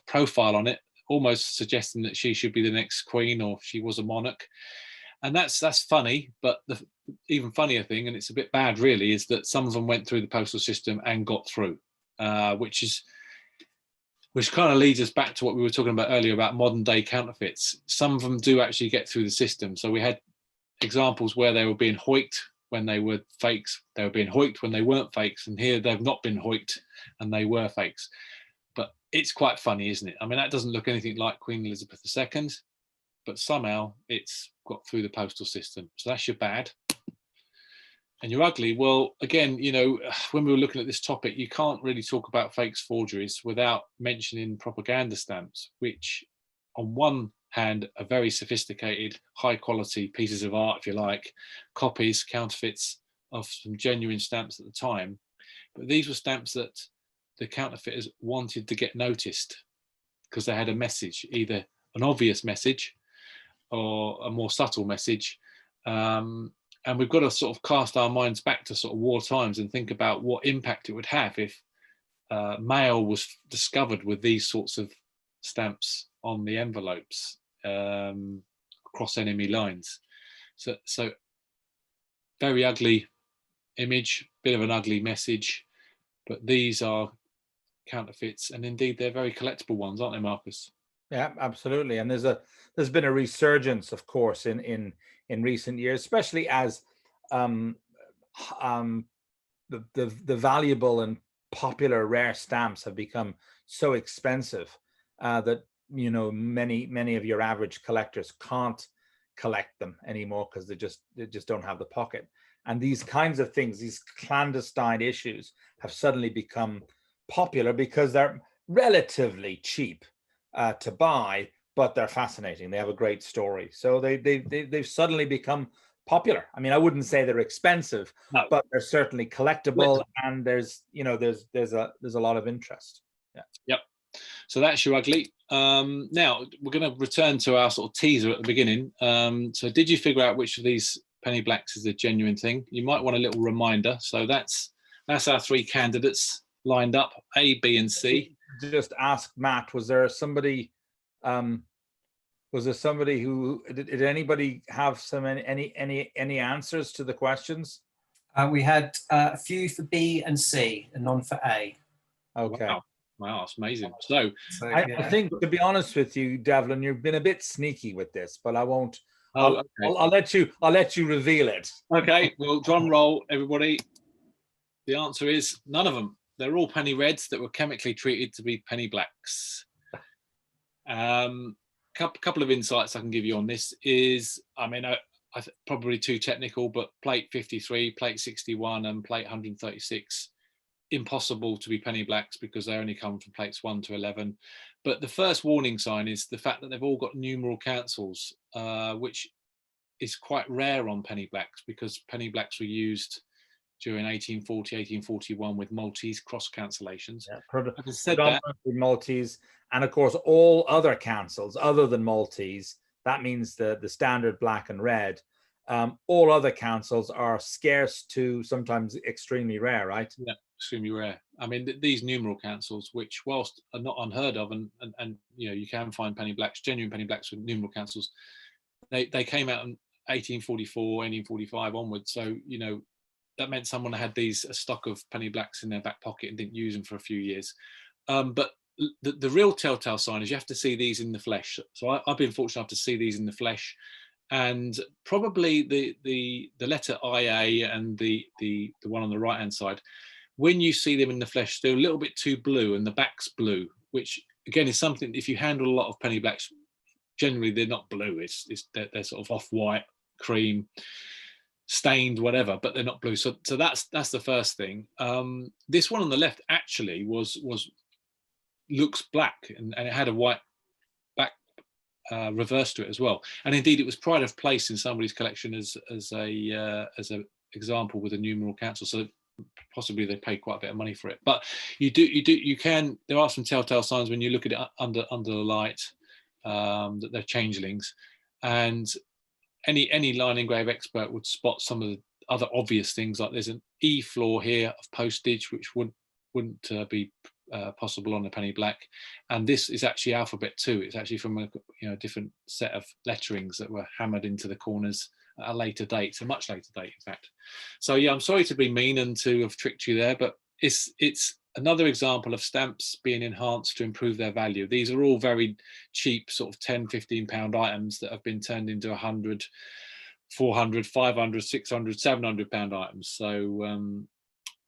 profile on it, almost suggesting that she should be the next queen or she was a monarch. And that's funny, but the even funnier thing, and it's a bit bad really, is that some of them went through the postal system and got through, which kind of leads us back to what we were talking about earlier about modern day counterfeits. Some of them do actually get through the system. So we had examples where they were being hoiked, when they were fakes. They were being hoiked when they weren't fakes, and here they've not been hoiked and they were fakes. But it's quite funny, isn't it? I mean, that doesn't look anything like Queen Elizabeth II, but somehow it's got through the postal system. So that's your bad. And your ugly, well, again, you know, when we were looking at this topic, you can't really talk about fakes, forgeries without mentioning propaganda stamps, which on one hand are very sophisticated, high quality pieces of art, if you like, copies, counterfeits of some genuine stamps at the time. But these were stamps that the counterfeiters wanted to get noticed because they had a message, either an obvious message or a more subtle message. And we've got to sort of cast our minds back to sort of war times and think about what impact it would have if mail was discovered with these sorts of stamps on the envelopes across enemy lines. So very ugly image, bit of an ugly message, but these are counterfeits, and indeed they're very collectible ones, aren't they, Marcus? Yeah, absolutely. And there's been a resurgence, of course, in recent years, especially as the valuable and popular rare stamps have become so expensive that, you know, many of your average collectors can't collect them anymore because they just don't have the pocket. And these kinds of things, these clandestine issues, have suddenly become popular because they're relatively cheap to buy, but they're fascinating. They have a great story, so they've suddenly become popular. I mean, I wouldn't say they're expensive, no, but they're certainly collectible, and there's a lot of interest. Yeah. Yep. So that's your ugly. Now we're going to return to our sort of teaser at the beginning. So did you figure out which of these penny blacks is a genuine thing? You might want a little reminder. So that's our three candidates lined up, A, B, and C. Just ask Matt, was there somebody who did anybody have any answers to the questions? We had a few for B and C and none for A. Okay. Wow, that's amazing. So I think, to be honest with you, Devlin, you've been a bit sneaky with this, but I won't. Okay. I'll let you reveal it. Okay. Well, drum roll, everybody. The answer is none of them. They're all penny reds that were chemically treated to be penny blacks. Couple of insights I can give you on this is, I mean, probably too technical, but plate 53, plate 61, and plate 136, impossible to be penny blacks because they only come from plates 1 to 11. But the first warning sign is the fact that they've all got numeral cancels, which is quite rare on penny blacks because penny blacks were used during 1840, 1841 with Maltese cross cancellations. Yeah, predominantly Maltese, and of course all other cancels other than Maltese. That means the standard black and red. All other cancels are scarce to sometimes extremely rare, right? Yeah, extremely rare. I mean, these numeral cancels, which whilst are not unheard of, and you know, you can find penny blacks, genuine penny blacks with numeral cancels, they came out in 1844, 1845 onwards. So, you know, that meant someone had a stock of penny blacks in their back pocket and didn't use them for a few years. But the real telltale sign is you have to see these in the flesh. So I've been fortunate enough to see these in the flesh, and probably the letter IA and the one on the right hand side, when you see them in the flesh, they're a little bit too blue, and the back's blue, which again is something, if you handle a lot of penny blacks, generally they're not blue. They're sort of off white, cream, stained, whatever, but they're not blue. So that's the first thing. This one on the left actually looks black, and it had a white back reverse to it as well. And indeed, it was pride of place in somebody's collection as a example with a numeral cancel. So possibly they paid quite a bit of money for it. But there are some telltale signs when you look at it under the light, that they're changelings, and any line engrave expert would spot some of the other obvious things, like there's an E floor here of postage, which wouldn't be possible on a penny black, and this is actually alphabet 2. It's actually from a different set of letterings that were hammered into the corners at a later date, a much later date, in fact. So yeah, I'm sorry to be mean and to have tricked you there, but it's another example of stamps being enhanced to improve their value. These are all very cheap, sort of 10, 15 pound items that have been turned into 100, 400, 500, 600, 700 pound items. So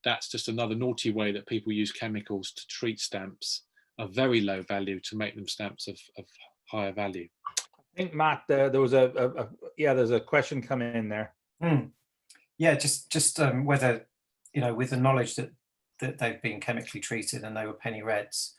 that's just another naughty way that people use chemicals to treat stamps of very low value to make them stamps of higher value. I think, Matt, there was there's a question coming in there. Yeah, just whether, with the knowledge that they've been chemically treated and they were penny reds,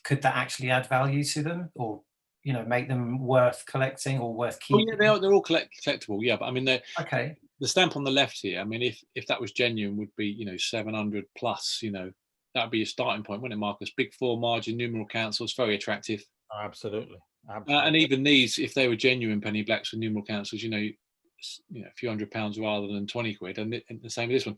could that actually add value to them, or make them worth collecting or worth keeping? Oh yeah, they're all collectible. Yeah, but I mean, okay. The stamp on the left here, I mean, if that was genuine, would be 700 plus. That would be your starting point, wouldn't it, Marcus? Big 4 margin, numeral councils, very attractive. Oh, absolutely. And even these, if they were genuine penny blacks with numeral councils, a few £100 rather than 20 quid, and the same with this one.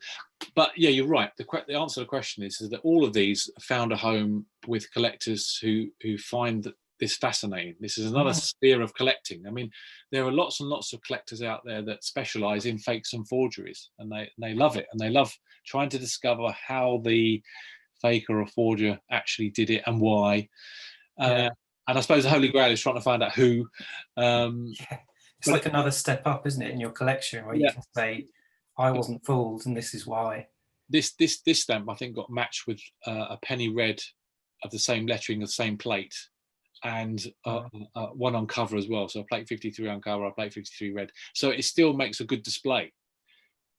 But yeah, you're right. The answer to the question is that all of these found a home with collectors who find this fascinating. This is another sphere of collecting. I mean, there are lots and lots of collectors out there that specialize in fakes and forgeries, and they love it, and they love trying to discover how the faker or forger actually did it and why. And I suppose the Holy Grail is trying to find out who. It's like another step up, isn't it, in your collection, where you can say, I wasn't fooled and this is why. This stamp, I think, got matched with a penny red of the same lettering, the same plate, and one on cover as well. So a plate 53 on cover, a plate 53 red. So it still makes a good display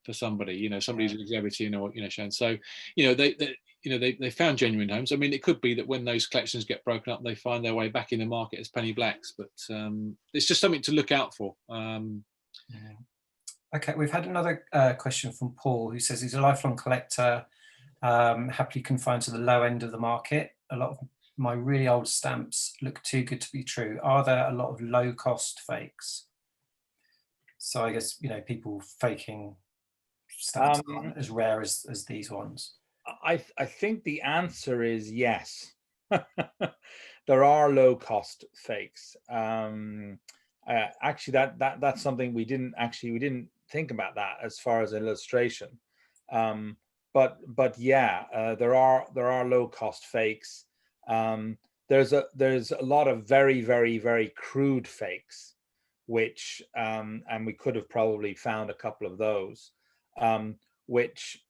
for somebody, somebody who's exhibiting or showing. So they found genuine homes. I mean, it could be that when those collections get broken up, they find their way back in the market as penny blacks. But it's just something to look out for. Okay, we've had another question from Paul, who says he's a lifelong collector, happily confined to the low end of the market. A lot of my really old stamps look too good to be true. Are there a lot of low-cost fakes? So I guess people faking stamps aren't as rare as these ones. I think the answer is yes. There are low-cost fakes. Actually, that's something we didn't think about that as far as illustration. But yeah, there are low-cost fakes. There's a lot of very, very, very crude fakes, which and we could have probably found a couple of those, which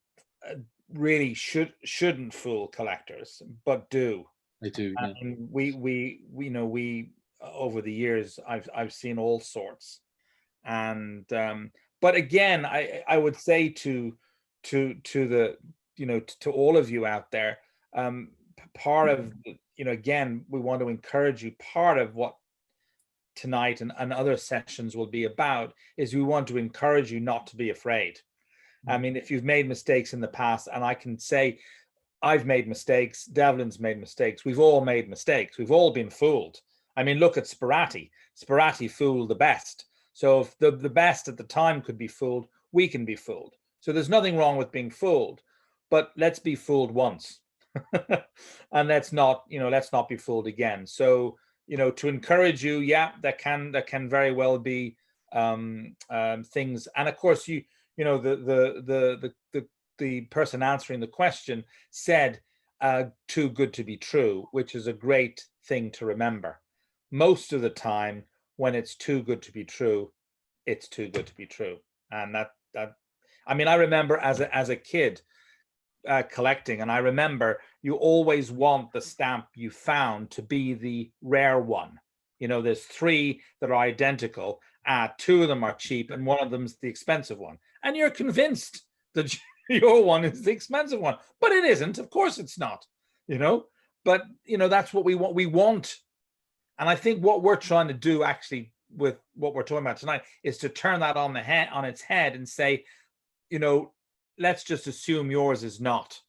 really shouldn't fool collectors, but do. They do. Yeah. And we over the years I've seen all sorts, and but again, I would say to the to all of you out there, part of again, we want to encourage you. Part of what tonight and other sessions will be about is we want to encourage you not to be afraid. I mean, if you've made mistakes in the past, and I can say I've made mistakes, Devlin's made mistakes, we've all made mistakes, we've all been fooled. I mean, look at Sperati. Sperati fooled the best. So if the best at the time could be fooled, we can be fooled. So there's nothing wrong with being fooled, but let's be fooled once. And let's not be fooled again. So, to encourage you, yeah, that can very well be things. And of course, the person answering the question said too good to be true, which is a great thing to remember. Most of the time, when it's too good to be true, it's too good to be true. And that I mean, I remember as a kid collecting, and I remember you always want the stamp you found to be the rare one. There's 3 that are identical, 2 of them are cheap, and one of them's the expensive one, and you're convinced that your one is the expensive one, but it isn't. Of course it's not. But that's what we want. And I think what we're trying to do actually with what we're talking about tonight is to turn that on its head and say, let's just assume yours is not,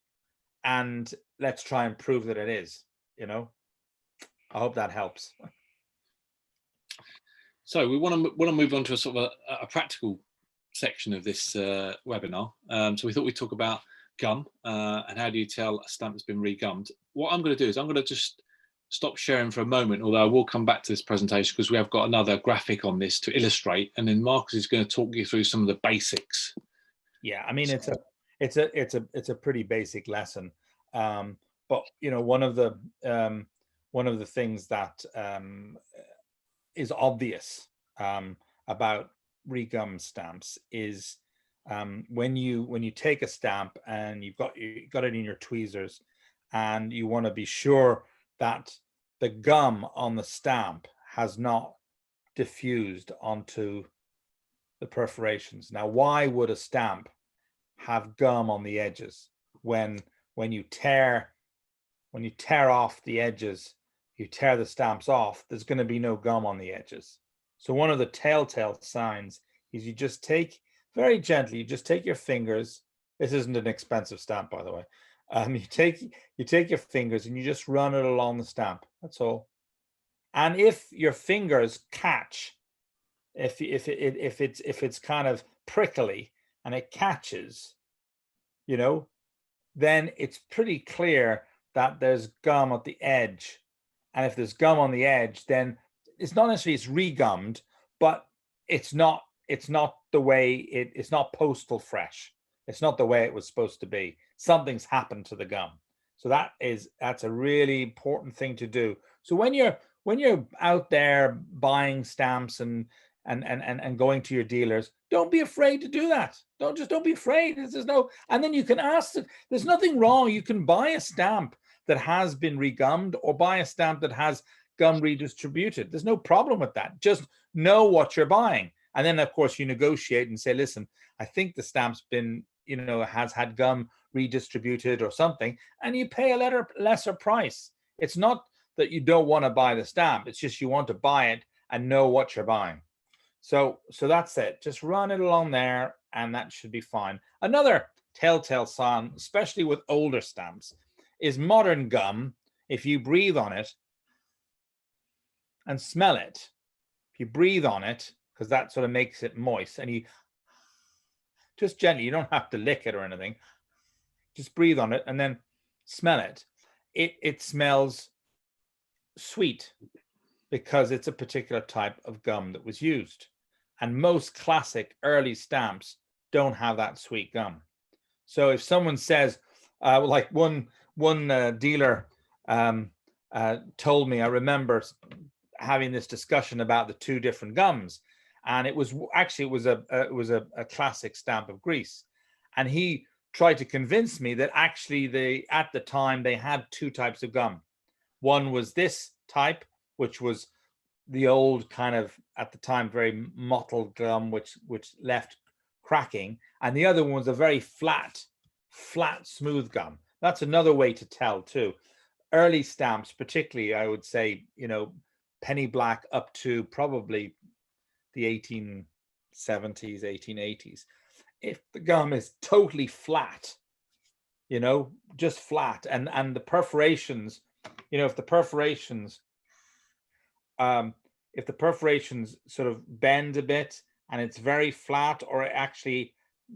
and let's try and prove that it is. I hope that helps. So we want to move on to a sort of a practical section of this webinar. So we thought we'd talk about gum and how do you tell a stamp has been regummed. What I'm going to do is I'm going to just stop sharing for a moment, although I will come back to this presentation because we have got another graphic on this to illustrate, and then Marcus is going to talk you through some of the basics. Yeah, I mean, it's a pretty basic lesson, but one of the things that is obvious about regum stamps is when you take a stamp and you got it in your tweezers, and you want to be sure that the gum on the stamp has not diffused onto the perforations. Now, why would a stamp have gum on the edges? When you tear off the edges, you tear the stamps off, there's going to be no gum on the edges. So one of the telltale signs is you just take, very gently, you just take your fingers. This isn't an expensive stamp, by the way. You take your fingers and you just run it along the stamp. That's all. And if your fingers catch, if it's kind of prickly and it catches, you know, then it's pretty clear that there's gum at the edge. And if there's gum on the edge, then it's not necessarily it's regummed, but it's not the way it's not postal fresh. It's not the way it was supposed to be. Something's happened to the gum. So that's a really important thing to do. So when you're out there buying stamps and going to your dealers, don't be afraid to do that. Don't be afraid. And then you can ask it. There's nothing wrong. You can buy a stamp that has been regummed or buy a stamp that has gum redistributed. There's no problem with that. Just know what you're buying. And then of course you negotiate and say, listen, I think the stamp's been, has had gum redistributed or something, and you pay a lesser price. It's not that you don't want to buy the stamp. It's just you want to buy it and know what you're buying. So that's it. Just run it along there and that should be fine. Another telltale sign, especially with older stamps, is modern gum. If you breathe on it and smell it, if you breathe on it, because that sort of makes it moist, and you just gently, you don't have to lick it or anything, just breathe on it and then smell it. It smells sweet because it's a particular type of gum that was used. And most classic early stamps don't have that sweet gum. So if someone says, like one dealer told me, I remember having this discussion about the two different gums, and it was a classic stamp of Greece, and he tried to convince me that actually at the time they had two types of gum. One was this type, which was the old kind of, at the time, very mottled gum, which left cracking, and the other one was a very flat, smooth gum. That's another way to tell too. Early stamps, particularly, I would say, penny black up to probably the 1870s, 1880s. If the gum is totally flat, just flat, and the perforations, if the perforations sort of bend a bit and it's very flat or actually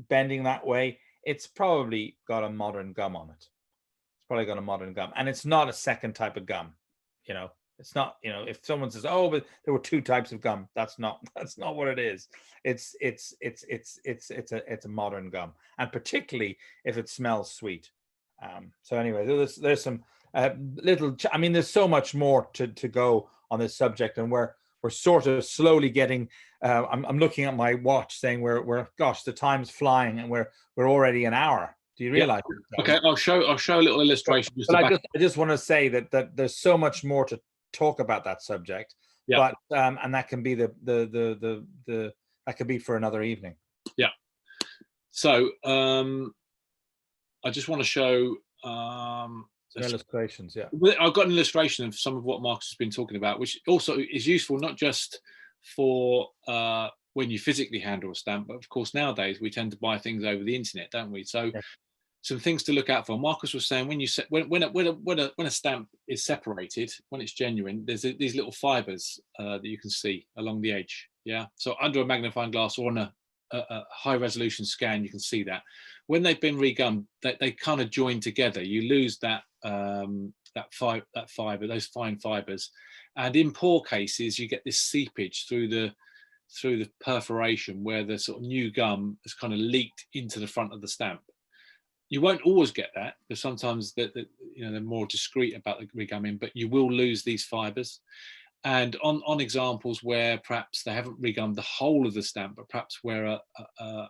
bending that way, it's probably got a modern gum on it. It's probably got a modern gum, and it's not a second type of gum. It's not, if someone says, oh, but there were two types of gum, that's not what it is. It's a modern gum, and particularly if it smells sweet. So anyway, there's some there's so much more to go on this subject, and we're sort of slowly getting. I'm looking at my watch, saying we're gosh, the time's flying, and we're already an hour. Do you realize? Yeah. Okay, I'll show a little illustration. But I just want to say that there's so much more to talk about that subject. Yeah. But and that can be that could be for another evening. Yeah. So I just want to show illustrations. Yeah, I've got an illustration of some of what Marcus has been talking about, which also is useful not just for when you physically handle a stamp, but of course nowadays we tend to buy things over the internet, don't we? So yeah. Some things to look out for. Marcus was saying when a stamp is separated, when it's genuine, there's these little fibers that you can see along the edge. Yeah. So under a magnifying glass or on a high resolution scan, you can see that. When they've been regummed, they kind of join together. You lose that fiber, those fine fibers, and in poor cases, you get this seepage through the perforation where the sort of new gum has kind of leaked into the front of the stamp. You won't always get that, because sometimes they're more discreet about the regumming, but you will lose these fibers. And on examples where perhaps they haven't regummed the whole of the stamp, but perhaps where a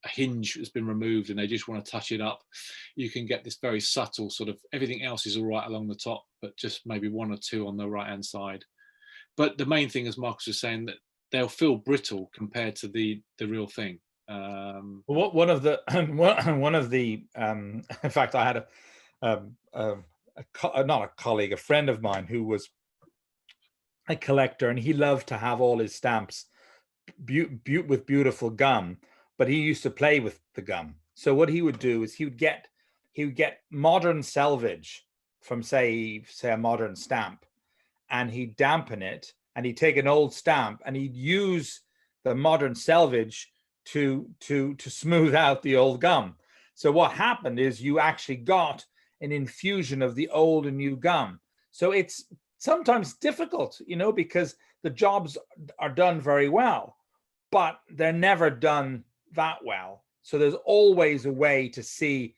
hinge has been removed and they just want to touch it up, you can get this very subtle sort of, everything else is all right along the top, but just maybe one or two on the right hand side. But the main thing, as Marcus was saying, that they'll feel brittle compared to the real thing. One of the in fact, I had not a colleague, a friend of mine who was a collector, and he loved to have all his stamps with beautiful gum, but he used to play with the gum. So what he would do is he would get modern selvage from say a modern stamp, and he'd dampen it, and he'd take an old stamp and he'd use the modern selvage to smooth out the old gum. So what happened is you actually got an infusion of the old and new gum. So it's sometimes difficult, because the jobs are done very well, but they're never done that well. So there's always a way to see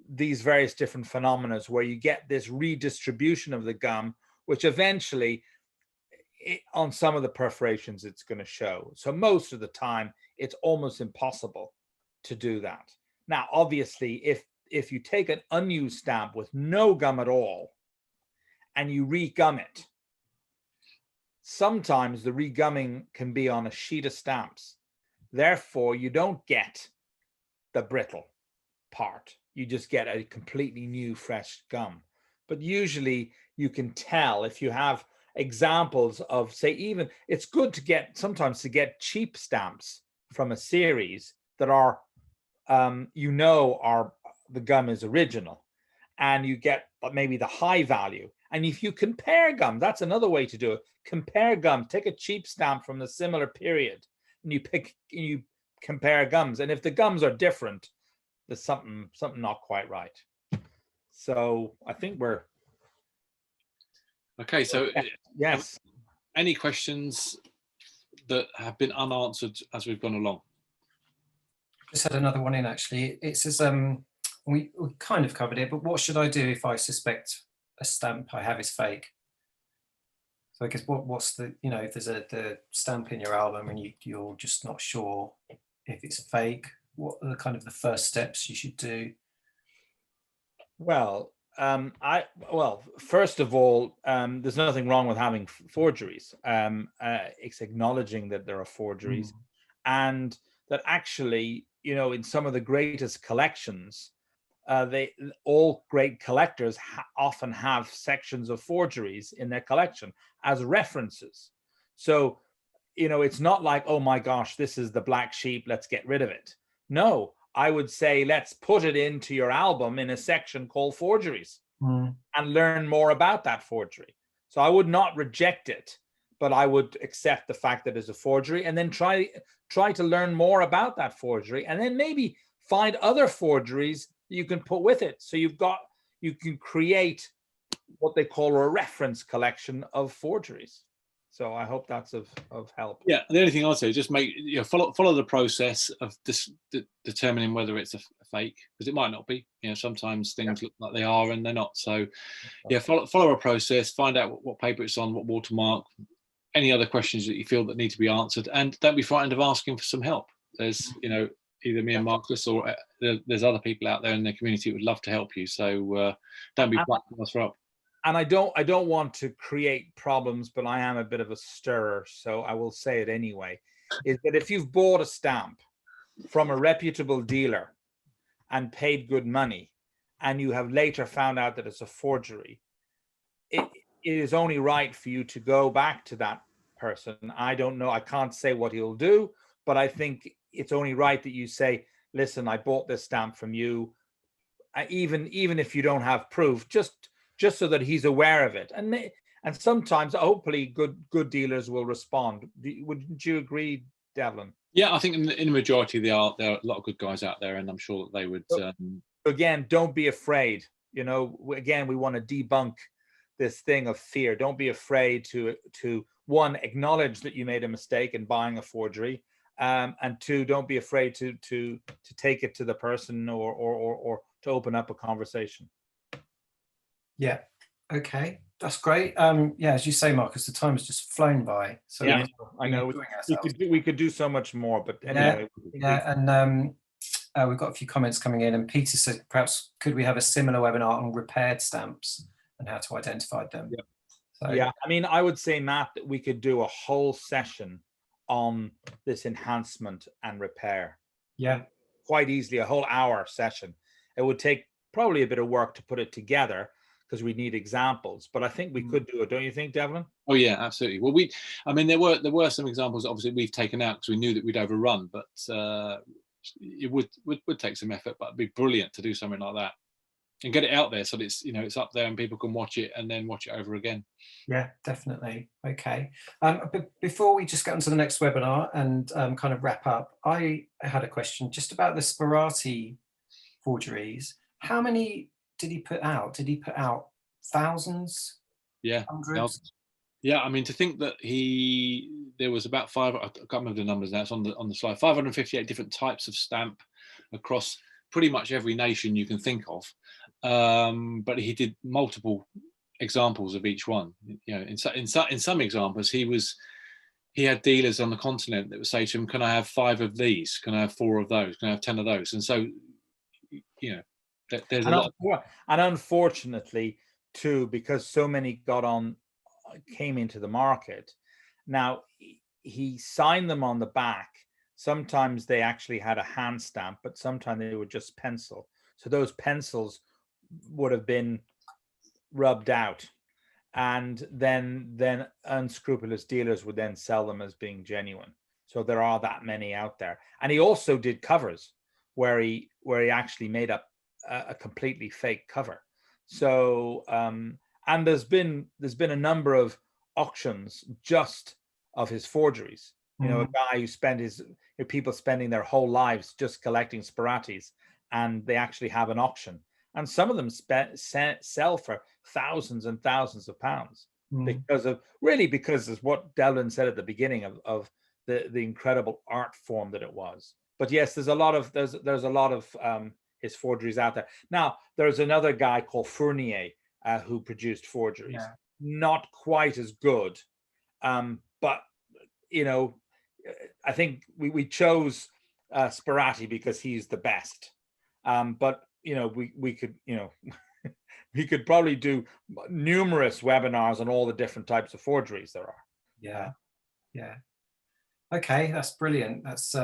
these various different phenomena where you get this redistribution of the gum, which eventually on some of the perforations it's going to show. So most of the time it's almost impossible to do that. Now, obviously, if you take an unused stamp with no gum at all and you re-gum it, sometimes the re-gumming can be on a sheet of stamps. Therefore, you don't get the brittle part. You just get a completely new, fresh gum. But usually you can tell if you have examples of, say, even it's good to sometimes get cheap stamps from a series that are, the gum is original, and you get maybe the high value. And if you compare gum, that's another way to do it. Compare gum, take a cheap stamp from the similar period, and you compare gums. And if the gums are different, there's something not quite right. So I think we're okay. So yes. Any questions that have been unanswered as we've gone along? Just had another one in, actually. It says, we kind of covered it, but what should I do if I suspect a stamp I have is fake? So I guess what's the, if there's the stamp in your album and you're just not sure if it's fake, what are the first steps you should do? Well, first of all, there's nothing wrong with having forgeries. It's acknowledging that there are forgeries, and that actually, in some of the greatest collections, all great collectors often have sections of forgeries in their collection as references. So, it's not like, oh my gosh, this is the black sheep, let's get rid of it. No, I would say let's put it into your album in a section called forgeries and learn more about that forgery. So I would not reject it, but I would accept the fact that it's a forgery, and then try to learn more about that forgery, and then maybe find other forgeries you can put with it. So you can create what they call a reference collection of forgeries. So I hope that's of help. Yeah, the only thing I'd say is just follow the process of determining whether it's a fake, because it might not be. Sometimes things look like they are and they're not. So yeah, follow a process, find out what paper it's on, what watermark, any other questions that you feel that need to be answered, and don't be frightened of asking for some help. There's either me and Marcus, or there's other people out there in the community who would love to help you. So don't be frightened to ask for help. And I don't want to create problems, but I am a bit of a stirrer, so I will say it anyway, is that if you've bought a stamp from a reputable dealer and paid good money, and you have later found out that it's a forgery, it is only right for you to go back to that person. I don't know, I can't say what he'll do, but I think it's only right that you say, listen, I bought this stamp from you, even if you don't have proof, just so that he's aware of it. And sometimes, hopefully, good dealers will respond. Wouldn't you agree, Devlin? Yeah, I think in the majority there are a lot of good guys out there, and I'm sure that they would. Again, don't be afraid. Again, we want to debunk this thing of fear. Don't be afraid to one, acknowledge that you made a mistake in buying a forgery, and two, don't be afraid to take it to the person or to open up a conversation. Yeah. Okay. That's great. Yeah, as you say, Marcus, the time has just flown by. So Yeah, I we're know. enjoying We ourselves. we could do so much more, but Yeah, anyway. yeah, and we've got a few comments coming in, and Peter said, perhaps could we have a similar webinar on repaired stamps and how to identify them? Yeah. So, Yeah, I mean, I would say, Matt, that we could do a whole session on this enhancement and repair. yeah, Quite easily, a whole hour session. It would take probably a bit of work to put it together because we need examples, but I think we could do it. Don't you think, Devlin? Oh yeah, absolutely. Well, I mean, there were some examples that obviously we've taken out because we knew that we'd overrun, but it would take some effort, but it'd be brilliant to do something like that and get it out there so that it's, it's up there and people can watch it and then watch it over again. yeah, definitely. Okay. But before we just get on to the next webinar and kind of wrap up, I had a question just about the Sperati forgeries. How many did he put out? Did he put out thousands? Yeah, Hundreds? yeah. I mean, to think that there was about I can't remember the numbers now. It's on the slide. 558 different types of stamp across pretty much every nation you can think of. But he did multiple examples of each one. In some examples, he had dealers on the continent that would say to him, "Can I have 5 of these? Can I have 4 of those? Can I have 10 of those?" And so, there's a lot. And unfortunately, too, because so many came into the market. Now he signed them on the back. Sometimes they actually had a hand stamp, but sometimes they were just pencil. So those pencils would have been rubbed out, and then unscrupulous dealers would then sell them as being genuine. So there are that many out there. And he also did covers where he actually made up a completely fake cover. So and there's been a number of auctions just of his forgeries. A guy who spent people spending their whole lives just collecting Speratis, and they actually have an auction, and some of them sell for thousands and thousands of pounds because of what Devlin said at the beginning of the incredible art form that it was. But yes, there's a lot of his forgeries out there. Now there's another guy called Fournier who produced forgeries, not quite as good, but I think we chose Sperati because he's the best. But we could we could probably do numerous webinars on all the different types of forgeries there are. Yeah. Okay, that's brilliant. That's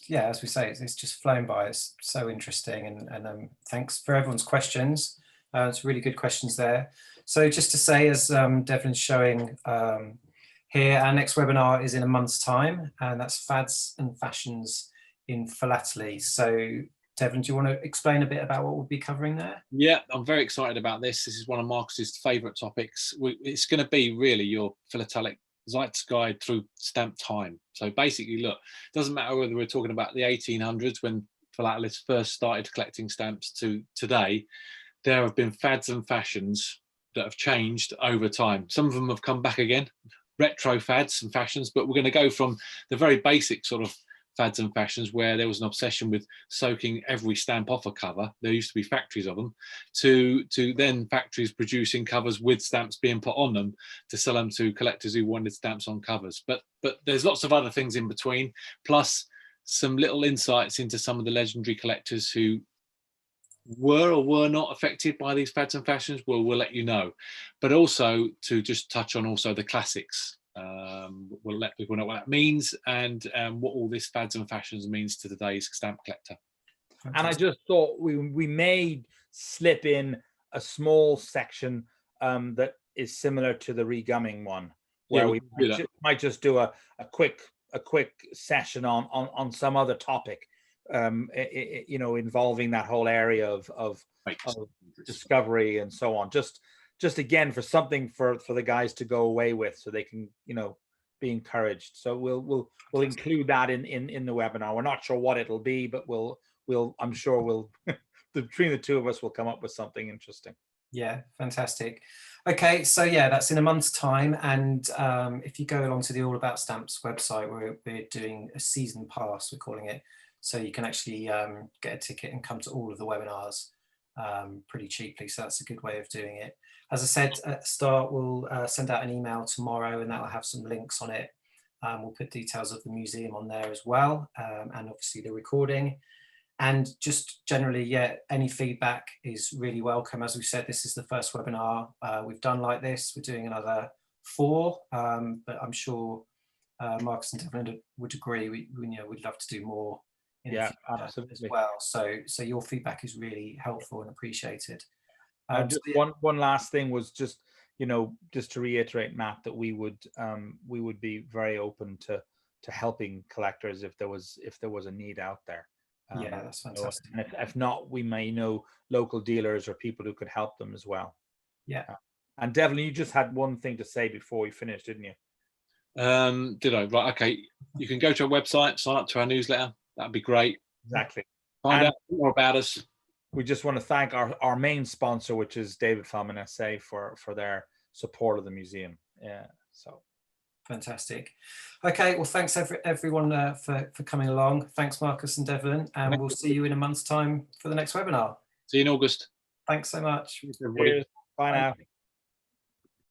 yeah, as we say, it's just flown by. It's so interesting, and thanks for everyone's questions. It's really good questions there. So just to say, as Devlin's showing here, our next webinar is in a month's time, and that's Fads and Fashions in Philately. So Devlin, do you want to explain a bit about what we'll be covering there? Yeah, I'm very excited about this. This is one of Marcus's favourite topics. It's going to be really your philatelic Zeitgeist through stamp time. So basically, look, it doesn't matter whether we're talking about the 1800s when philatelists first started collecting stamps to today. There have been fads and fashions that have changed over time. Some of them have come back again, retro fads and fashions, but we're going to go from the very basic sort of fads and fashions where there was an obsession with soaking every stamp off a cover. There used to be factories of them, to then factories producing covers with stamps being put on them to sell them to collectors who wanted stamps on covers. But there's lots of other things in between, plus some little insights into some of the legendary collectors who were or were not affected by these fads and fashions. We'll let you know, but also to just touch on also the classics. We'll let people know what that means and what all this fads and fashions means to today's stamp collector. Fantastic. And I just thought we may slip in a small section that is similar to the regumming one, where we might just do a quick session on some other topic, involving that whole area of discovery and so on. Just again for something for the guys to go away with, so they can be encouraged. So we'll include that in the webinar. We're not sure what it'll be, but I'm sure we'll between the two of us we'll come up with something interesting. Yeah, fantastic. Okay, so yeah, that's in a month's time, and if you go along to the All About Stamps website, we're doing a season pass, we're calling it, so you can actually get a ticket and come to all of the webinars pretty cheaply. So that's a good way of doing it. As I said at the start, we'll send out an email tomorrow, and that'll have some links on it. We'll put details of the museum on there as well, and obviously the recording. And just generally, yeah, any feedback is really welcome. As we said, this is the first webinar we've done like this. We're doing another 4, but I'm sure Marcus and Devlin would agree. We you know, we'd love to do more in the future absolutely as well. So your feedback is really helpful and appreciated. Just one last thing was just, you know, just to reiterate, Matt, that we would be very open to helping collectors if there was a need out there. Yeah, that's fantastic. And if not, we may know local dealers or people who could help them as well. Yeah. And Devlin, you just had one thing to say before we finished, didn't you? Did I? Right. Okay. You can go to our website, sign up to our newsletter. That'd be great. Exactly. Find out more about us. We just want to thank our main sponsor, which is David Fallman SA, for their support of the museum. Yeah. So. Fantastic. Okay, well, thanks everyone for coming along. Thanks, Marcus and Devlin, and we'll see you in a month's time for the next webinar. See you in August. Thanks so much. Cheers, everybody. Bye now.